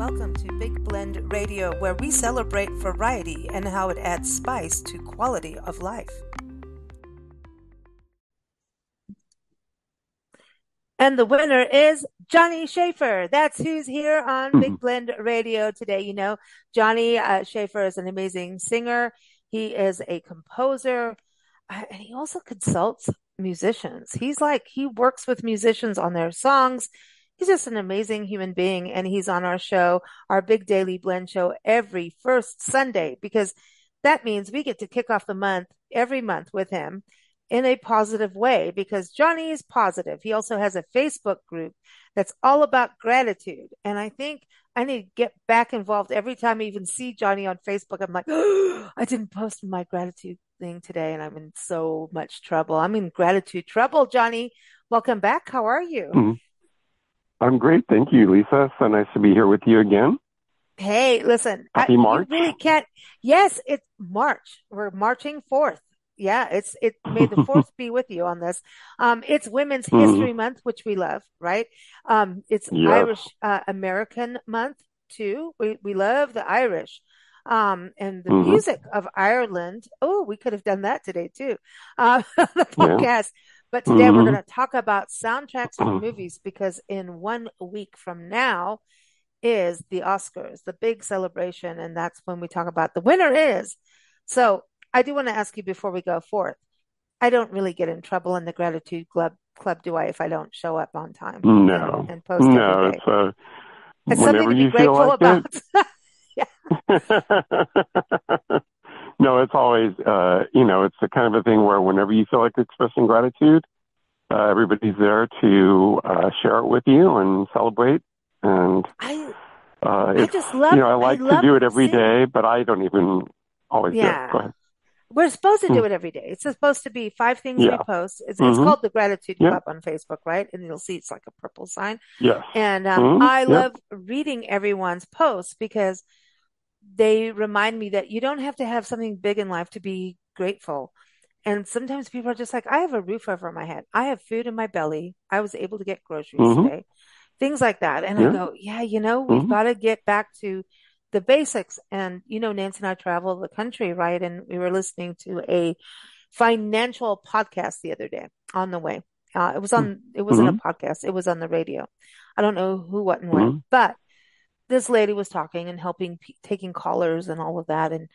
Welcome to Big Blend Radio, where we celebrate variety and how it adds spice to quality of life. And the winner is Johnny Schaefer. That's who's here on Big Blend Radio today. You know, Johnny Schaefer is an amazing singer. He is a composer, and he also consults musicians. He works with musicians on their songs. He's just an amazing human being, and he's on our show, our Big Daily Blend show, every first Sunday, because that means we get to kick off the month every month with him in a positive way, because Johnny is positive. He also has a Facebook group that's all about gratitude. And I think I need to get back involved. Every time I even see Johnny on Facebook, I'm like, oh, I didn't post my gratitude thing today, and I'm in so much trouble. I'm in gratitude trouble. Johnny, welcome back. How are you? I'm great. Thank you, Lisa. So nice to be here with you again. Hey, listen. Happy March. You really can't. Yes, it's March. We're marching forth. Yeah, may the fourth be with you on this. It's Women's History Month, which we love, right? It's Irish American Month too. We love the Irish. And the music of Ireland. Oh, we could have done that today too. The podcast. But today we're going to talk about soundtracks for movies, because in 1 week from now is the Oscars, the big celebration. And that's when we talk about the winner is. So I do want to ask you before we go forth. I don't really get in trouble in the Gratitude Club, do I, if I don't show up on time and post every day? It's something to be grateful about. No, it's always, it's the kind of a thing where whenever you feel like expressing gratitude, everybody's there to share it with you and celebrate. And I just love, I like to do it every day, but I don't even always do it. Go ahead. We're supposed to do it every day. It's supposed to be 5 things we post. It's called the Gratitude Club on Facebook, right? And you'll see it's like a purple sign. Yes. And I love reading everyone's posts, because they remind me that you don't have to have something big in life to be grateful. And sometimes people are just like, I have a roof over my head. I have food in my belly. I was able to get groceries today. Things like that. And I go, we've got to get back to the basics. And, Nancy and I travel the country, right? And we were listening to a financial podcast the other day on the way. It wasn't a podcast. It was on the radio. I don't know who, what, and when, but this lady was talking and helping, taking callers and all of that. And,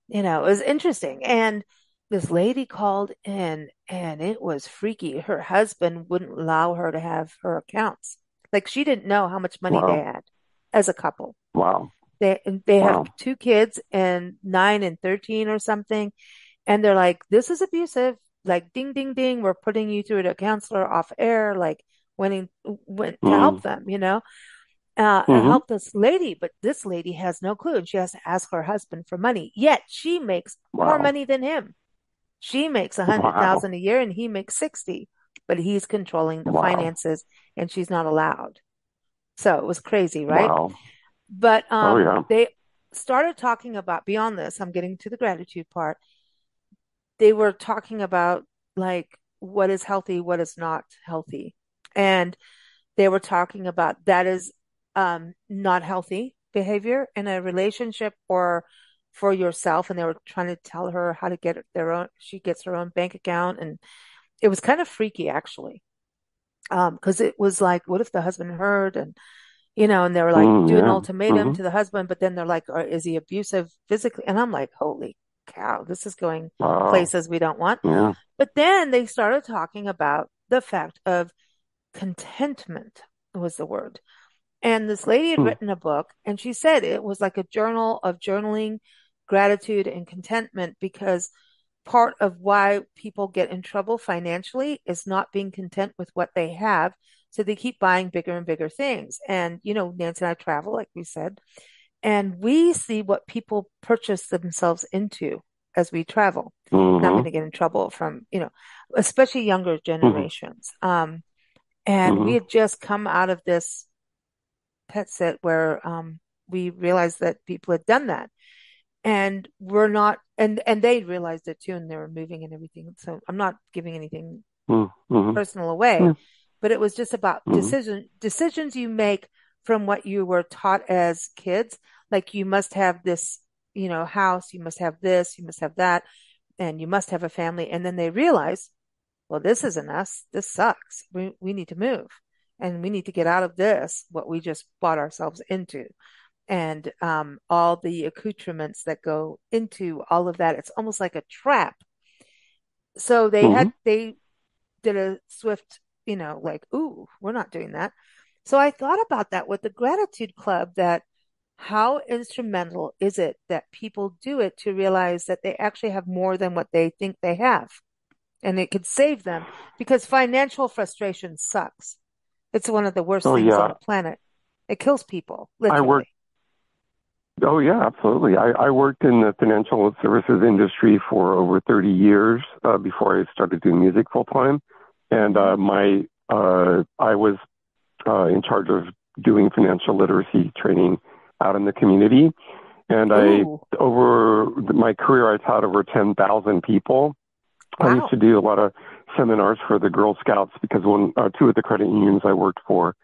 it was interesting. And this lady called in, and it was freaky. Her husband wouldn't allow her to have her accounts. Like, she didn't know how much money they had as a couple. Wow. They have 2 kids, and 9 and 13 or something. And they're like, this is abusive. Like, ding, ding, ding. We're putting you through to a counselor off air, like went to help them, and help this lady. But this lady has no clue, and she has to ask her husband for money. Yet she makes more money than him. She makes $100,000 a year, and he makes 60, but he's controlling the finances, and she's not allowed. So it was crazy, right? Wow. But they started talking about, beyond this, I'm getting to the gratitude part. They were talking about, like, what is healthy, what is not healthy. And they were talking about that is not healthy behavior in a relationship or for yourself. And they were trying to tell her how to get she gets her own bank account. And it was kind of freaky, actually. Cause it was like, what if the husband heard? And, and they were like, do an ultimatum to the husband, but then they're like, is he abusive physically? And I'm like, holy cow, this is going places we don't want. Yeah. But then they started talking about the fact of contentment was the word. And this lady had written a book, and she said it was like a journal of journaling gratitude and contentment, because part of why people get in trouble financially is not being content with what they have. So they keep buying bigger and bigger things. And, Nancy and I travel, like we said, and we see what people purchase themselves into as we travel. And I'm going to get in trouble from, especially younger generations. And we had just come out of this pet sit where we realized that people had done that, and we're not, and they realized it too, and they were moving and everything. So I'm not giving anything personal away, but it was just about decisions you make from what you were taught as kids. Like you must have this, house, you must have this, you must have that, and you must have a family. And then they realize, well, this isn't us. This sucks. We need to move and we need to get out of this, what we just bought ourselves into. And all the accoutrements that go into all of that. It's almost like a trap. So Hmm. they did a swift, like, ooh, we're not doing that. So I thought about that with the gratitude club, that how instrumental is it that people do it to realize that they actually have more than what they think they have? And it could save them, because financial frustration sucks. It's one of the worst Oh things on yeah, the planet. It kills people, I literally. worked. Oh yeah, absolutely. I worked in the financial services industry for over 30 years before I started doing music full time, and Hmm. I was in charge of doing financial literacy training out in the community. And Ooh, over my career, I taught over 10,000 people. I used wow. to do a lot of seminars for the Girl Scouts because two of the credit unions I worked for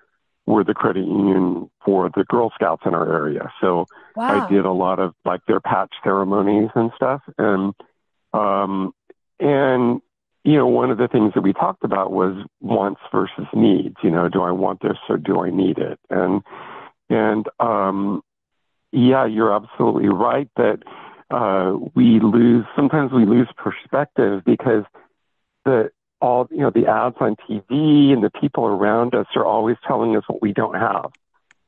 were the credit union for the Girl Scouts in our area. So I did Wow. a lot of like their patch ceremonies and stuff. Um, and, one of the things that we talked about was wants versus needs. Do I want this or do I need it? And yeah, you're absolutely right that sometimes we lose perspective because the the ads on TV and the people around us are always telling us what we don't have,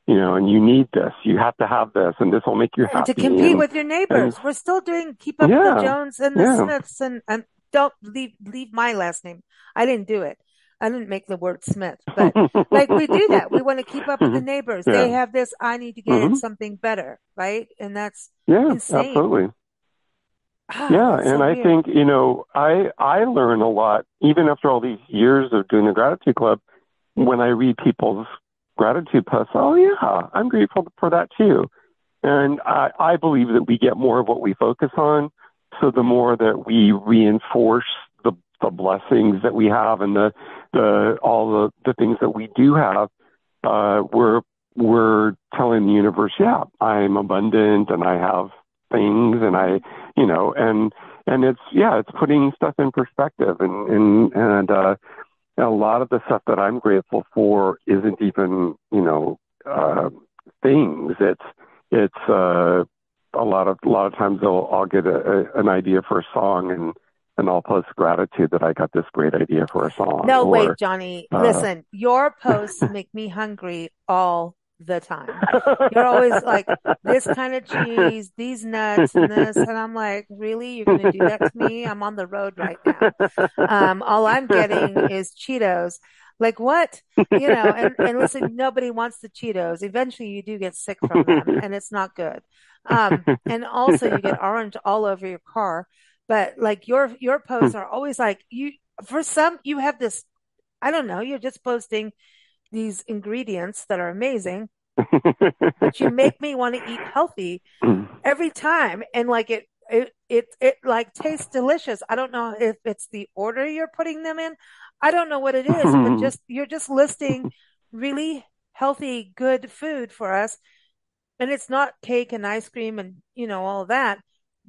and you need this, you have to have this, and this will make you And to happy, compete and with your and neighbors. We're still doing keep up with the yeah, Jones and the yeah, Smiths, and don't leave my last name. I didn't do it. I didn't make the word Smith, but like we do that. We want to keep up with the neighbors. They yeah, have this. I need to get hmm something better, right? And that's yeah, insane. absolutely. Ah, Yeah, that's so and I weird. think, I learn a lot even after all these years of doing the gratitude club when I read people's gratitude posts. Oh yeah, I'm grateful for that too. And I believe that we get more of what we focus on. So the more that we reinforce the blessings that we have and all the things that we do have, we're telling the universe, yeah, I'm abundant and I have things and Hmm. and it's putting stuff in perspective and a lot of the stuff that I'm grateful for isn't even, things. It's a lot of times I'll get an idea for a song and I'll post gratitude that I got this great idea for a song No, wait, or Johnny. uh Listen, your posts make me hungry all the time. You're always like, this kind of cheese, these nuts, and this. And I'm like, really? You're going to do that to me? I'm on the road right now. All I'm getting is Cheetos. Like what? And listen, nobody wants the Cheetos. Eventually you do get sick from them and it's not good. And also you get orange all over your car. But like your posts are always like for some, you have this, I don't know, you're just posting these ingredients that are amazing, but you make me want to eat healthy every time. And like it like tastes delicious. I don't know if it's the order you're putting them in. I don't know what it is, but you're just listing really healthy, good food for us. And it's not cake and ice cream and, all of that,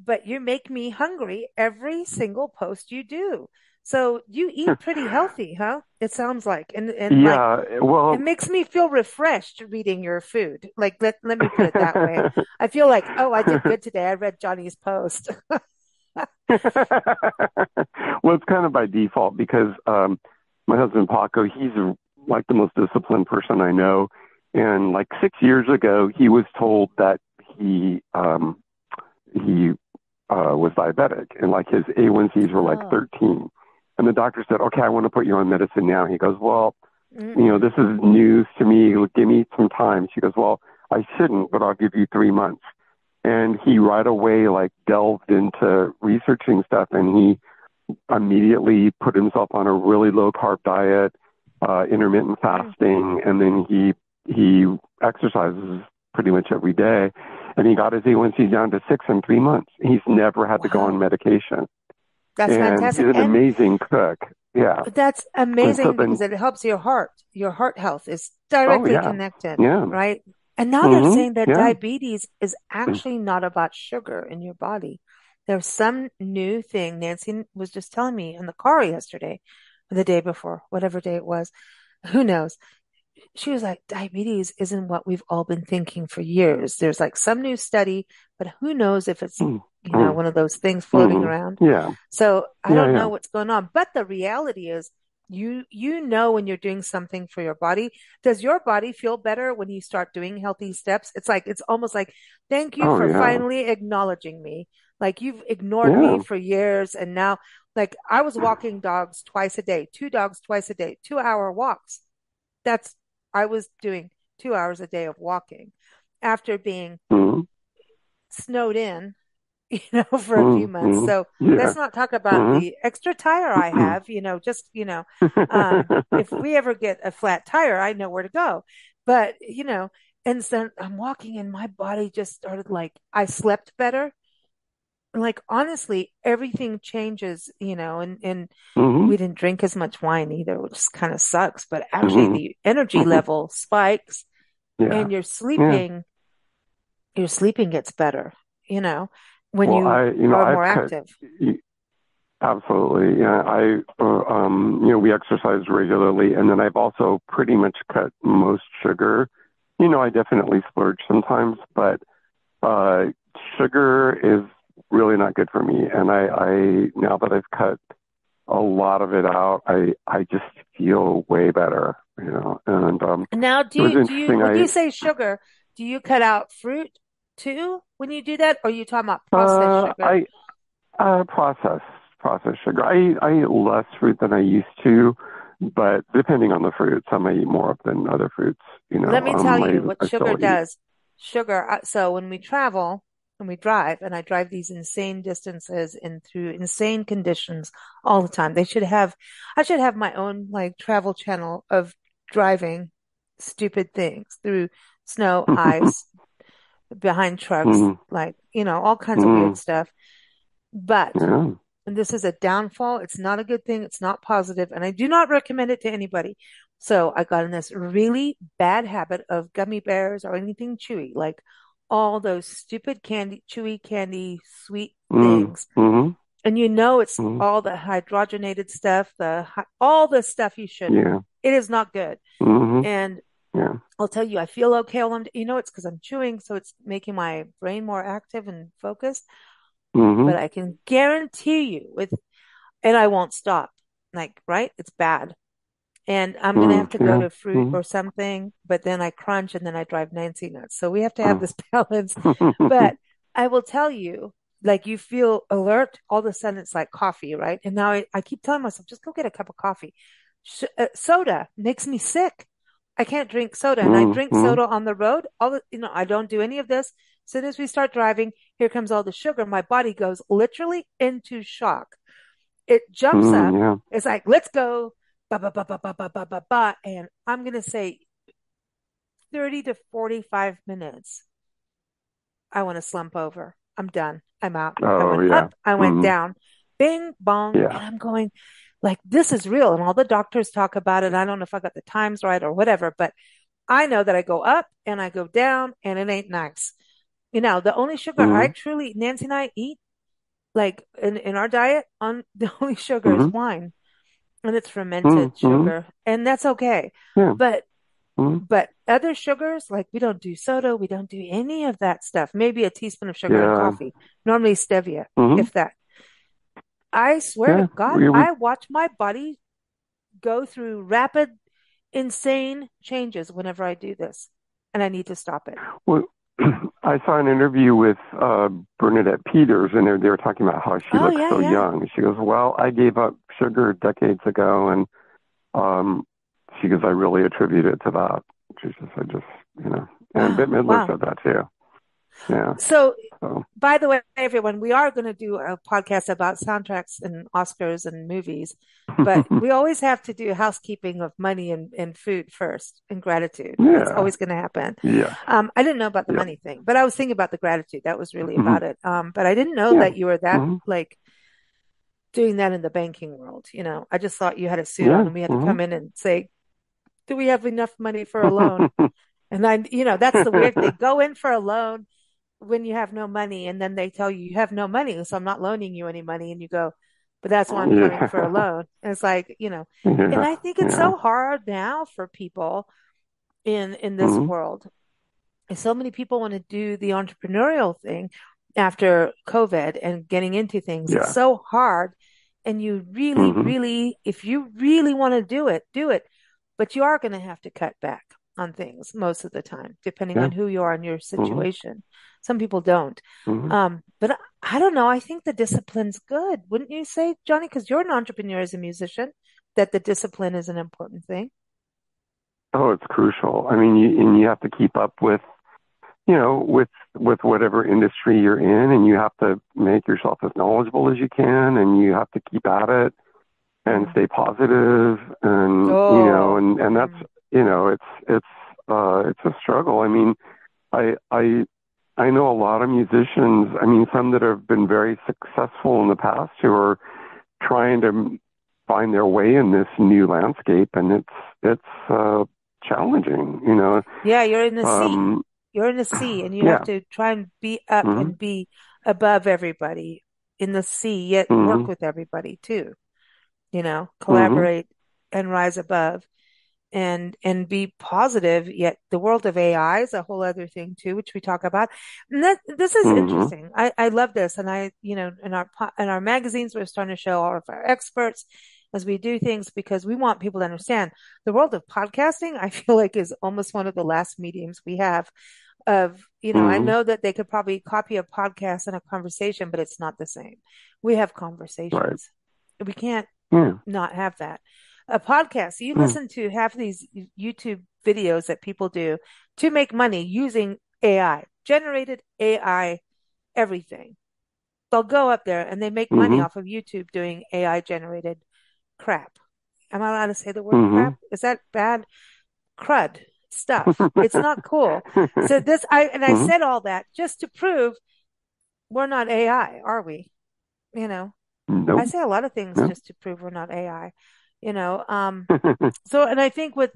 but you make me hungry every single post you do. So you eat pretty healthy, huh? It sounds like, and like, yeah, it well, makes me feel refreshed reading your food. Like, let me put it that way. I feel like, oh, I did good today. I read Johnny's post. well, it's kind of by default because my husband Paco, he's like the most disciplined person I know, and like 6 years ago, he was told that he was diabetic, and like his A1Cs were like Oh, 13, and the doctor said, "Okay, I want to put you on medicine now." He goes, "Well, mm-mm. this is news to me. Give me some time." She goes, "Well, I shouldn't, but I'll give you 3 months." And he right away like delved into researching stuff, and he immediately put himself on a really low carb diet, intermittent Mm. fasting, and then he exercises pretty much every day. And he got his A1C down to 6 in 3 months. He's never had to go on Wow. medication. That's And he's fantastic. an amazing cook. Yeah. That's And so amazing because then, it helps your heart. Your heart health is oh directly yeah, connected, yeah, right? And now they're saying that yeah. diabetes is actually not about sugar in your body. There's some new thing. Nancy was just telling me in the car yesterday, or the day before, whatever day it was. Who knows? She was like, diabetes isn't what we've all been thinking for years. There's like some new study, but who knows if it's, Mm, mm, one of those things floating mm. around. Yeah, So I yeah, don't know yeah. what's going on, but the reality is you know when you're doing something for your body. Does your body feel better when you start doing healthy steps? It's almost like, thank you Oh for yeah, finally acknowledging me. Like you've ignored me yeah. for years and now like I was walking dogs twice a day, two dogs twice a day, 2 hour walks. That's I was doing 2 hours a day of walking after being Mm, snowed in, for a few mm, months. mm. So Yeah. let's not talk about Mm. the extra tire I have, just, if we ever get a flat tire, I know where to go. But, and so I'm walking and my body just started like, I slept better. Like, honestly, everything changes, and Mm, we didn't drink as much wine either, which kind of sucks, but actually mm, the energy mm. level spikes Yeah, and yeah. your sleeping gets better, when Well, you are I've more cut. active. Absolutely. Yeah, we exercise regularly, and then I've also pretty much cut most sugar. I definitely splurge sometimes, but uh, sugar is really not good for me. And I now that I've cut a lot of it out, I just feel way better. And Now, it was interesting. when you say sugar, do you cut out fruit too when you do that, or are you talking about processed sugar? I processed sugar. I eat less fruit than I used to, but depending on the fruit, some I eat more of than other fruits. Let me tell you what I sugar still eat. does. So when we travel, when we drive, and I drive these insane distances and through insane conditions all the time, I should have my own like travel channel of driving stupid things through snow, ice, behind trucks, Mm, like, all kinds of weird mm, stuff. But yeah. and this is a downfall. It's not a good thing. It's not positive, and I do not recommend it to anybody. So I got in this really bad habit of gummy bears or anything chewy, like all those stupid candy, chewy candy, sweet Mm, things. mm, And it's mm, all the hydrogenated stuff, all the stuff you shouldn't. yeah. It is not good. Mm, And yeah. I'll tell you, I feel okay while it's because I'm chewing, so it's making my brain more active and focused. But Mm, I can guarantee you and I won't stop. Like, right? It's bad. And I'm going to have to go yeah. to fruit Mm. or something, but then I crunch and then I drive Nancy nuts. So we have to have this balance. But I will tell you, like you feel alert, all of a sudden it's like coffee, right? And now I keep telling myself, just go get a cup of coffee. Soda makes me sick. I can't drink soda and I Mm, drink mm, soda on the road. I don't do any of this. As soon as we start driving, here comes all the sugar. My body goes literally into shock. It jumps up. yeah. It's like, let's go. Ba, ba, ba, ba, ba, ba, ba, ba, ba. And I'm going to say 30 to 45 minutes. I want to slump over. I'm done. I'm out. I Oh went yeah. up. I went Mm, down. Bing, bong. yeah. And I'm going like, this is real. And all the doctors talk about it. I don't know if I got the times right or whatever, but I know that I go up and I go down and it ain't nice. The only sugar I Mm, truly, Nancy and I eat, like in our diet, on the only sugar is mm, wine and it's mm, fermented mm, sugar, and that's okay. yeah. But Mm, other sugars, like we don't do soda, we don't do any of that stuff. Maybe a teaspoon of sugar in yeah. coffee, normally stevia, Mm, if that. I swear yeah. to God, We I watch my body go through rapid, insane changes whenever I do this, and I need to stop it. Well, I saw an interview with Bernadette Peters, and they were talking about how she Oh looks yeah, so yeah. young. She goes, "Well, I gave up sugar decades ago," and um, she goes, "I really attribute it to that." She says, "I just, and Oh Bette Midler wow. said that too." Yeah. So, So, by the way, everyone, we are going to do a podcast about soundtracks and Oscars and movies, but we always have to do housekeeping of money and food first and gratitude. That's yeah, always going to happen. yes, I didn't know about the yep, money thing, but I was thinking about the gratitude. That was really hmm about it. But I didn't know yeah, that you were that hmm like doing that in the banking world. I just thought you had a suit on Yeah. and we had to Hmm. come in and say, do we have enough money for a loan? And that's the weird thing. Go in for a loan when you have no money, and then they tell you you have no money, so I'm not loaning you any money. And you go, but that's why I'm coming for a Yeah. loan. And it's like, and Yeah. I think it's Yeah. so hard now for people in this Hmm. world. And so many people want to do the entrepreneurial thing after COVID and getting into things. It's Yeah. so hard. And you really, Hmm. really, if you really want to do it, do it. But you are going to have to cut back on things most of the time, depending Yeah. on who you are in your Hmm. situation. Some people don't. Hmm. But I don't know. I think the discipline's good. Wouldn't you say, Johnny? Because you're an entrepreneur as a musician, that the discipline is an important thing. Oh, it's crucial. I mean, you have to keep up with, with whatever industry you're in, and you have to make yourself as knowledgeable as you can, and you have to keep at it and Mm. stay positive, and Oh, and that's, mm, it's a struggle. I mean, I I I know a lot of musicians. I mean, some that have been very successful in the past who are trying to find their way in this new landscape, and it's challenging. yeah, you're in the sea. Um, You're in the sea and you have yeah. to try and be up Hmm. and be above everybody in the sea, yet work Hmm. with everybody too, Hmm. collaborate and rise above and be positive. Yet the world of AI is a whole other thing too, which we talk about. And this is Hmm. interesting. I love this. And in our magazines, we're starting to show all of our experts as we do things because we want people to understand the world of podcasting. I feel like is almost one of the last mediums we have I Hmm. know that they could probably copy a podcast and a conversation, but it's not the same. We have Right. conversations. We can't Yeah. not have that. A podcast, you Mm. listen to half of these YouTube videos that people do to make money using AI, generated AI, everything. They'll go up there and they make money Hmm. off of YouTube doing AI generated crap. Am I allowed to say the word crap? Hmm. Is that bad? Crud stuff. It's not cool. So I Hmm. said all that just to prove we're not AI, are we? You know, I Nope. say a lot of things No. just to prove we're not AI, you know. And I think what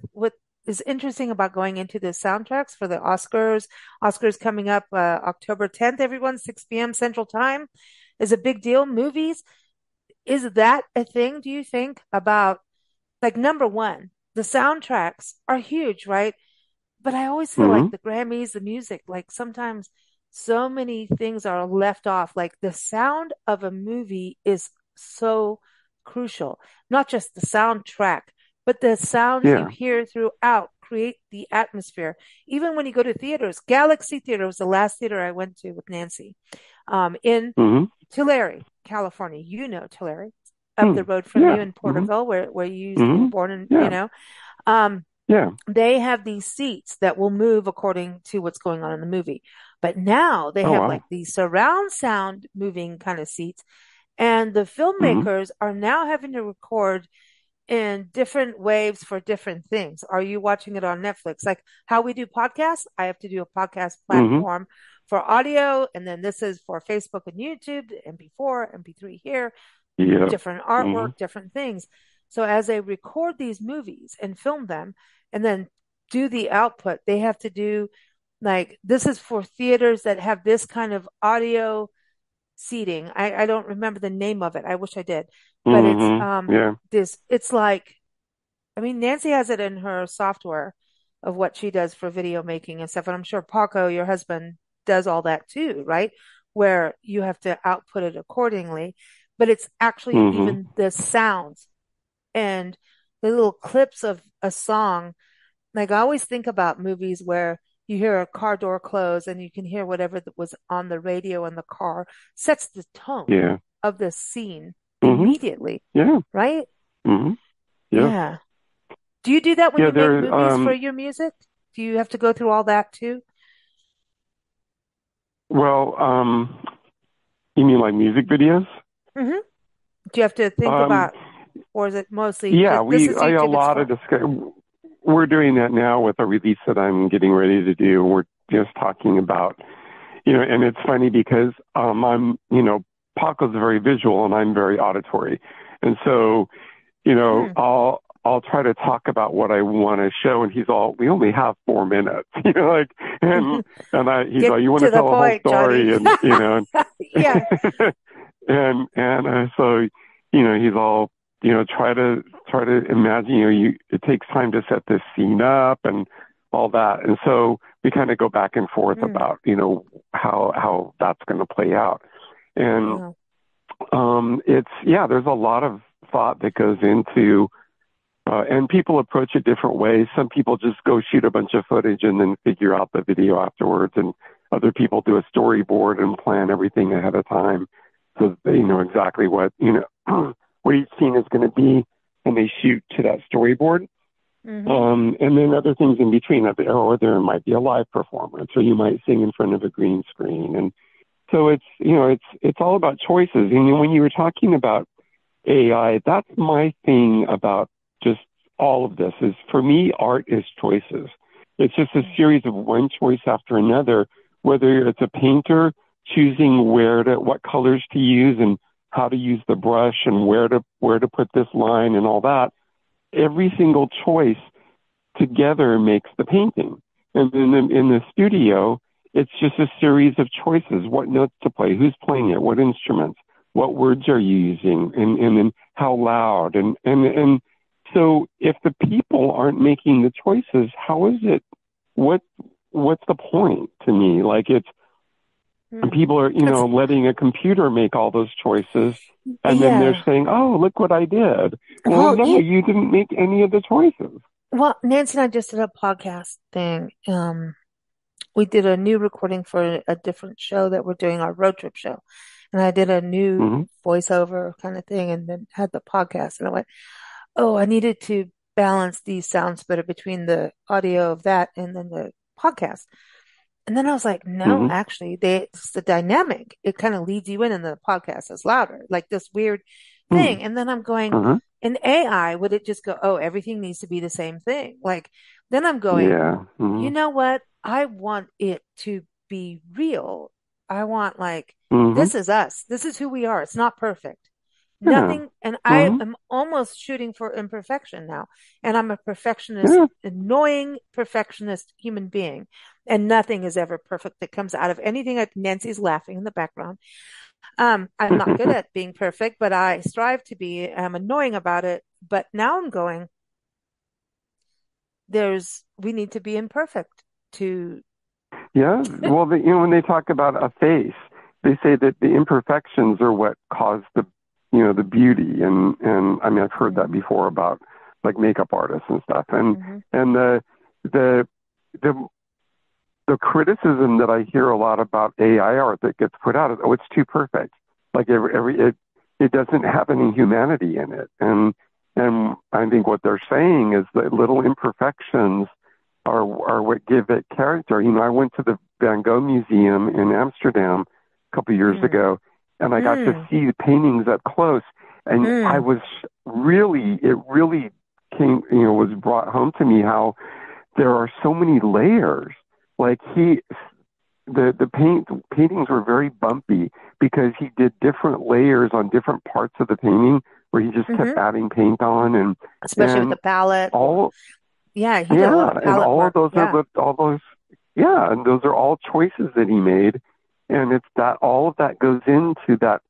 is interesting about going into the soundtracks for the Oscars coming up October 10th, everyone, 6 p.m. Central Time, is a big deal. Movies, is that a thing, do you think, about like number one, the soundtracks are huge, right? But I always feel like Hmm. the Grammys, the music, like sometimes so many things are left off. Like the sound of a movie is so crucial, not just the soundtrack, but the sounds you Yeah. hear throughout create the atmosphere. Even when you go to theaters, Galaxy Theater was the last theater I went to with Nancy, in Hmm. Tulare, California. You know Tulare, up Hmm. the road from you Yeah. in Hmm. Porterville, where you were Hmm. born, and Yeah. um, Yeah. they have these seats that will move according to what's going on in the movie. But now they Oh, have like wow. these surround sound moving kind of seats. And the Hmm. filmmakers are now having to record in different waves for different things. Are you watching it on Netflix? Like how we do podcasts, I have to do a podcast Hmm. platform for audio. And then this is for Facebook and YouTube, MP4, MP3 here, Yeah. different Hmm. artwork, different things. So as they record these movies and film them and then do the output, they have to do like this is for theaters that have this kind of audio seating. I don't remember the name of it. I wish I did. But it's Hmm. Yeah. it's like I mean Nancy has it in her software of what she does for video making and stuff. And I'm sure Paco, your husband, does all that too, right? Where you have to output it accordingly. But it's actually Hmm. even the sounds and the little clips of a song. Like I always think about movies where you hear a car door close and you can hear whatever that was on the radio in the car sets the tone Yeah. of the scene Hmm. immediately, Yeah. right? Hmm. Yes. Yeah. Do you do that when Yeah. you make There. movies for your music? Do you have to go through all that too? Well. You mean like music videos? Hmm. Do you have to think Um. about, or is it mostly Yeah. just this We. is A YouTube, it's lot of for? discuss. We're doing that now with a release that I'm getting ready to do. We're just talking about, and it's funny because I'm, Paco's very visual and I'm very auditory. And so, Hmm. I'll try to talk about what I want to show, and he's all, "We only have 4 minutes," like, he's Get like, "You want to to the tell a whole point, story," Johnny. and Yeah. so, he's all, try to imagine, it takes time to set this scene up and all that, and so we kind of go back and forth Mm. about, how that's going to play out, and Yeah. there's a lot of thought that goes into, and people approach it different ways. Some people just go shoot a bunch of footage and then figure out the video afterwards, and other people do a storyboard and plan everything ahead of time so that they know exactly what what each scene is going to be, and they shoot to that storyboard. Hmm. And then other things in between. Or there might be a live performance, or you might sing in front of a green screen, and so it's all about choices. And when you were talking about AI, that's my thing about just all of this is, for me, art is choices. It's just a series of one choice after another, whether it's a painter choosing what colors to use and how to use the brush and where to put this line and all that. Every single choice together makes the painting. And then in the studio, it's just a series of choices: what notes to play, who's playing it, what instruments, what words are you using, and then how loud. And so if the people aren't making the choices, how is it, what, what's the point to me? Like, and Mm. people are, That's, letting a computer make all those choices. And then they're yeah. saying, "Oh, look what I did." Well, Well, no, you didn't make any of the choices. Nancy and I just did a podcast thing. We did a new recording for a different show that we're doing, our road trip show. And I did a new Mm-hmm, voiceover kind of thing and then had the podcast. And I went, oh, I needed to balance these sounds better between the audio of that and then the podcast. And then I was like, no, mm-hmm, actually, it's the dynamic. It kind of leads you in, and the podcast is louder, like this weird mm-hmm, thing. And then I'm going, uh-huh. in AI, would it just go, oh, everything needs to be the same thing? Like, then I'm going, Yeah. you Mm-hmm, know what? I want it to be real. I want, like, mm-hmm, this is us. This is who we are. It's not perfect. yeah. Nothing, and I Mm-hmm, am almost shooting for imperfection now. And I'm a perfectionist, yeah. annoying perfectionist human being. And nothing is ever perfect that comes out of anything. Nancy's laughing in the background. I'm not good at being perfect, but I strive to be. I'm annoying about it. But now I'm going, we need to be imperfect to, Yeah. Well, when they talk about a face, they say that the imperfections are what cause the beauty. And I mean, I've heard that Mhm, before about like makeup artists and stuff. And mhm, and the the the criticism that I hear a lot about AI art that gets put out is, "Oh, it's too perfect. Like it doesn't have any humanity in it." And I think what they're saying is that little imperfections are what give it character. I went to the Van Gogh Museum in Amsterdam a couple of years mm, ago, and I got to mm, see the paintings up close, and mm, it really was brought home to me how there are so many layers. Like the paintings were very bumpy because he did different layers on different parts of the painting where he just kept mhm. adding paint on, Especially with the and palette or, all yeah, he did a lot yeah, of and palette work. Yeah. all those yeah, and those are all choices that he made, and it's that all of that goes into that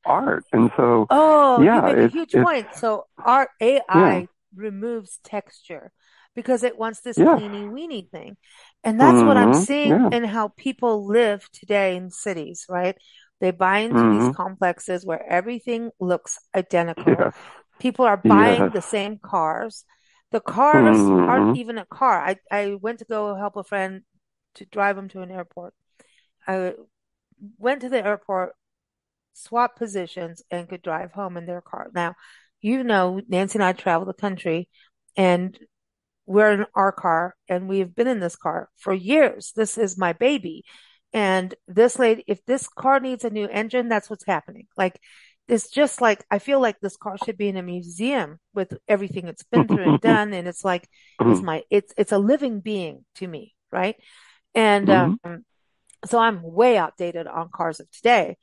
art, and so Oh, you yeah, make a huge it's point. So our yeah, AI removes texture because it wants this yeah, cleany weeny thing. And that's what I'm mm-hmm, seeing yeah, in how people live today in cities, right? They buy into these mm-hmm, complexes where everything looks identical. yes, People are buying yes, the same cars. The cars aren't mm-hmm, even a car. I went to go help a friend to drive him to an airport. I went to the airport, swap positions, and could drive home in their car. Now, Nancy and I travel the country and we're in our car and we've been in this car for years. This is my baby. And this lady, if this car needs a new engine, that's what's happening. Like, it's just like, I feel like this car should be in a museum with everything it's been through and done. And it's like, it's a living being to me. Right. And, mm-hmm, so I'm way outdated on cars of today.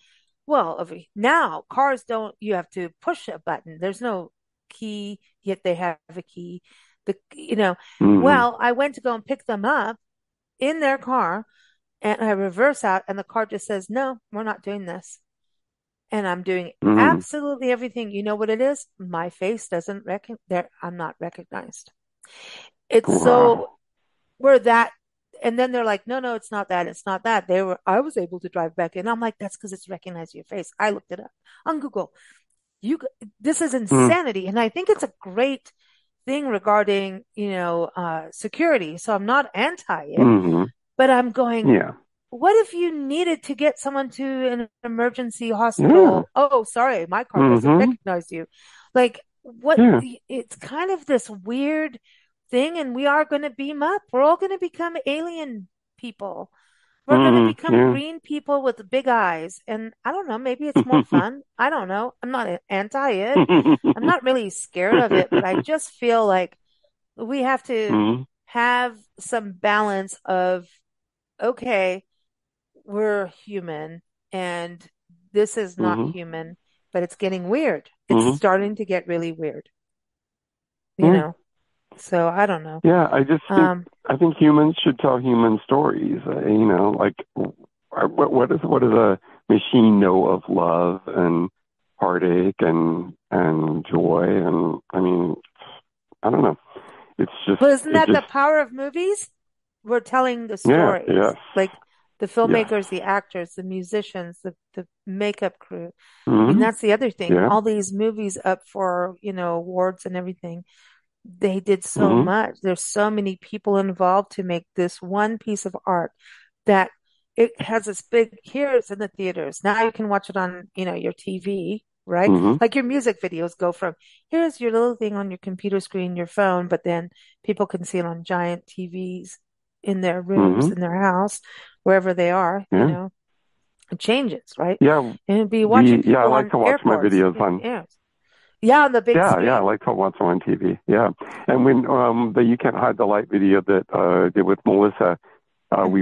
now cars don't, you have to push a button. There's no key, yet they have a key. Mm-hmm. I went to go and pick them up in their car and I reverse out and the car just says, no, we're not doing this. And I'm doing Mm-hmm. absolutely everything. You know what it is? My face doesn't recognize, I'm not recognized. It's so, Wow. we're that. And then they're like, no, no, it's not that. It's not that. I was able to drive back in. I'm like, that's because it's recognizing your face. I looked it up on Google. You, this is Mm-hmm. insanity. And I think it's a great thing regarding, security. So I'm not anti it, Mm-hmm. but I'm going, Yeah. what if you needed to get someone to an emergency Yeah. hospital? Oh, sorry, my car doesn't Mm-hmm. recognize you. Like, what? Yeah. It's kind of this weird thing, and we are going to beam up. We're all going to become alien people. We're going to Mm-hmm. become Yeah. green people with big eyes. And I don't know, maybe it's more fun. I don't know. I'm not anti it. I'm not really scared of it, but I just feel like we have to Mm-hmm. have some balance of, okay, we're human and this is not Mm-hmm. human, but it's getting weird. It's Mm-hmm. starting to get really weird, you Yeah. know? So I don't know. Yeah. Um, I think humans should tell human stories. Like what does a machine know of love and heartache and joy? And I mean, I don't know. It's just but isn't it that the just power of movies? We're telling the yeah. stories, Yes. like the Yes. filmmakers, the actors, the musicians, the makeup crew. I mean, Mm-hmm. that's the other thing. Yeah. All these movies up for, awards and everything. They did so Mm-hmm. much. There's so many people involved to make this one piece of art that it has this big, here it's in the theaters. Now you can watch it on, your TV, right? Mm-hmm. Like your music videos go from here's your little thing on your computer screen, your phone, but then people can see it on giant TVs in their rooms, Mm-hmm. in their house, wherever they are, Yeah. it changes, right? Yeah. And it'd be watching I people like on to watch my airports. videos on. Yeah. Yeah, on the big Yeah, I screen. like to watch them on TV. Yeah, and when the You Can't Hide the Light video that I did with Melissa, Hmm.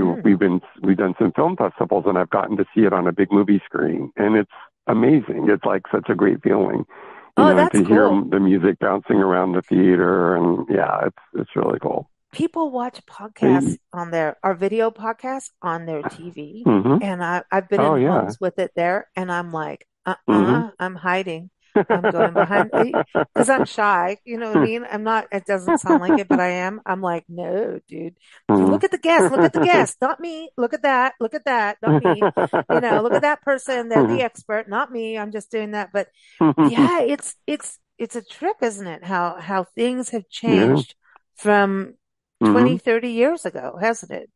we've done some film festivals, and I've gotten to see it on a big movie screen, and it's amazing. It's like such a great feeling, Oh, that's to hear cool. the music bouncing around the theater, and yeah, it's really cool. People watch podcasts Hey, on our video podcasts on their TV. mm-hmm. And I've been Oh in yeah. homes with it there and I'm like, Mm-hmm. I'm hiding. I'm going behind because I'm shy. You know what I mean? I'm not, it doesn't sound like it, but I am. I'm like, no, dude, Mm-hmm. look at the guest. Look at the guest. Not me. Look at that. Look at that. Not me. Look at that person. They're the expert, not me. I'm just doing that. But yeah, it's a trip, isn't it? How things have Yeah. changed from Mm-hmm. 20, 30 years ago, hasn't it?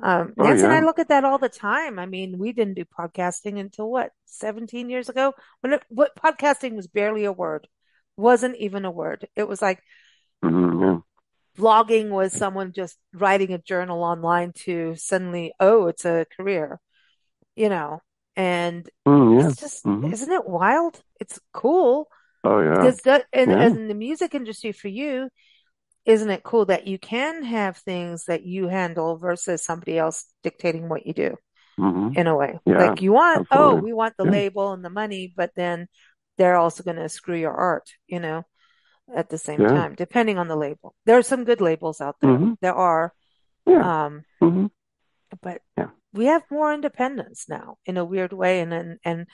Oh Nancy and I yeah. look at that all the time. I mean, we didn't do podcasting until what, 17 years ago? What podcasting was barely a word, wasn't even a word. It was like Mm-hmm. Yeah. blogging was someone just writing a journal online to suddenly, oh, it's a career, you know, and Mm, yeah. it's just, Mm-hmm. isn't it wild? It's cool Oh yeah. because and as Yeah. in the music industry for you, isn't it cool that you can have things that you handle versus somebody else dictating what you do Mm-hmm. in a way? Yeah. Like Absolutely. we want the Yeah. label and the money, but then they're also going to screw your art, at the same Yeah. time, depending on the label. There are some good labels out there. Mm-hmm. There are, Yeah. um, Mm-hmm. but Yeah. we have more independence now in a weird way. And in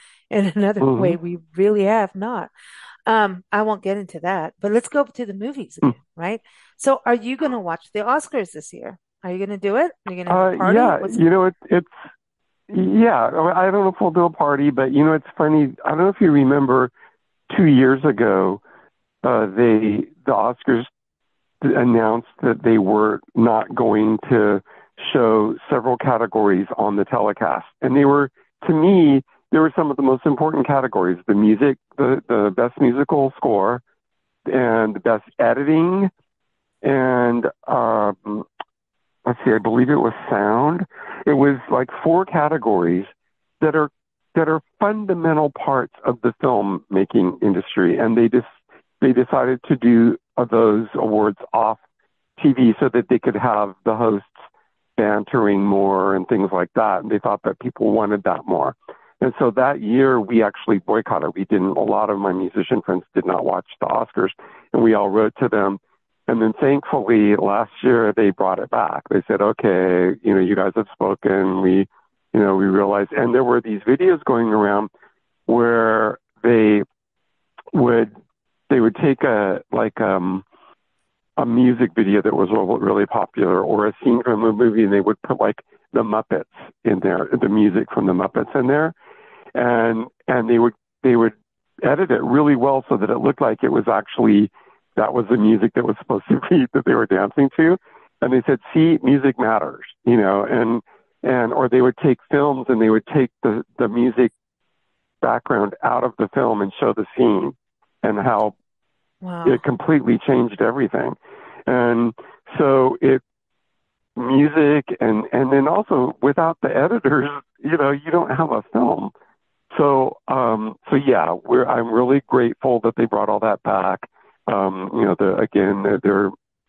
another way, Mm-hmm. we really have not. I won't get into that, but let's go to the movies again, right? So are you going to watch the Oscars this year? Are you going to do it? Are you going to have a party? Yeah. What's It's yeah. I don't know if we'll do a party, but it's funny. I don't know if you remember 2 years ago, the Oscars announced that they were not going to show several categories on the telecast. And they were, to me, they were some of the most important categories: the music, the best musical score, and the best editing, and let's see, I believe it was sound. It was like four categories that are fundamental parts of the filmmaking industry, and they decided to do those awards off TV so that they could have the hosts bantering more and things like that. And they thought that people wanted that more. And so that year we actually boycotted. We didn't, a lot of my musician friends did not watch the Oscars, and we all wrote to them. And then thankfully last year they brought it back. They said, okay, you guys have spoken. We realized, and there were these videos going around where would, they would take a music video that was really popular or a scene from a movie, and they would put like the Muppets in there, the music from the Muppets in there, and they would edit it really well so that it looked like it was actually that was the music that was supposed to be that they were dancing to, and they said, "See, music matters," and or they would take films and they would take the music background out of the film and show the scene and how Wow. it completely changed everything. And so music and then also without the editors, you don't have a film. So yeah, I'm really grateful that they brought all that back.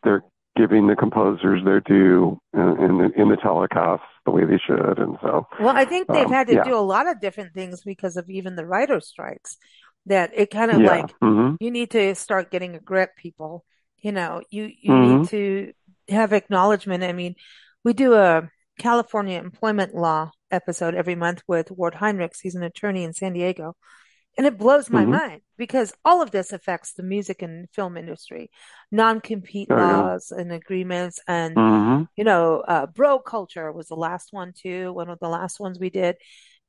They're giving the composers their due in the telecast the way they should. And so, Well, I think they've had to yeah, do a lot of different things because of even the writer strikes, that it kind of yeah, like, mm-hmm, you need to start getting a grip, people. You need mm-hmm, to have acknowledgement. I mean, we do a California employment law episode every month with Ward Heinrichs. He's an attorney in San Diego. And it blows my mm-hmm. mind because all of this affects the music and film industry, non-compete Oh yeah, laws and agreements. And, mm-hmm, bro culture was the last one too, one of the last ones we did.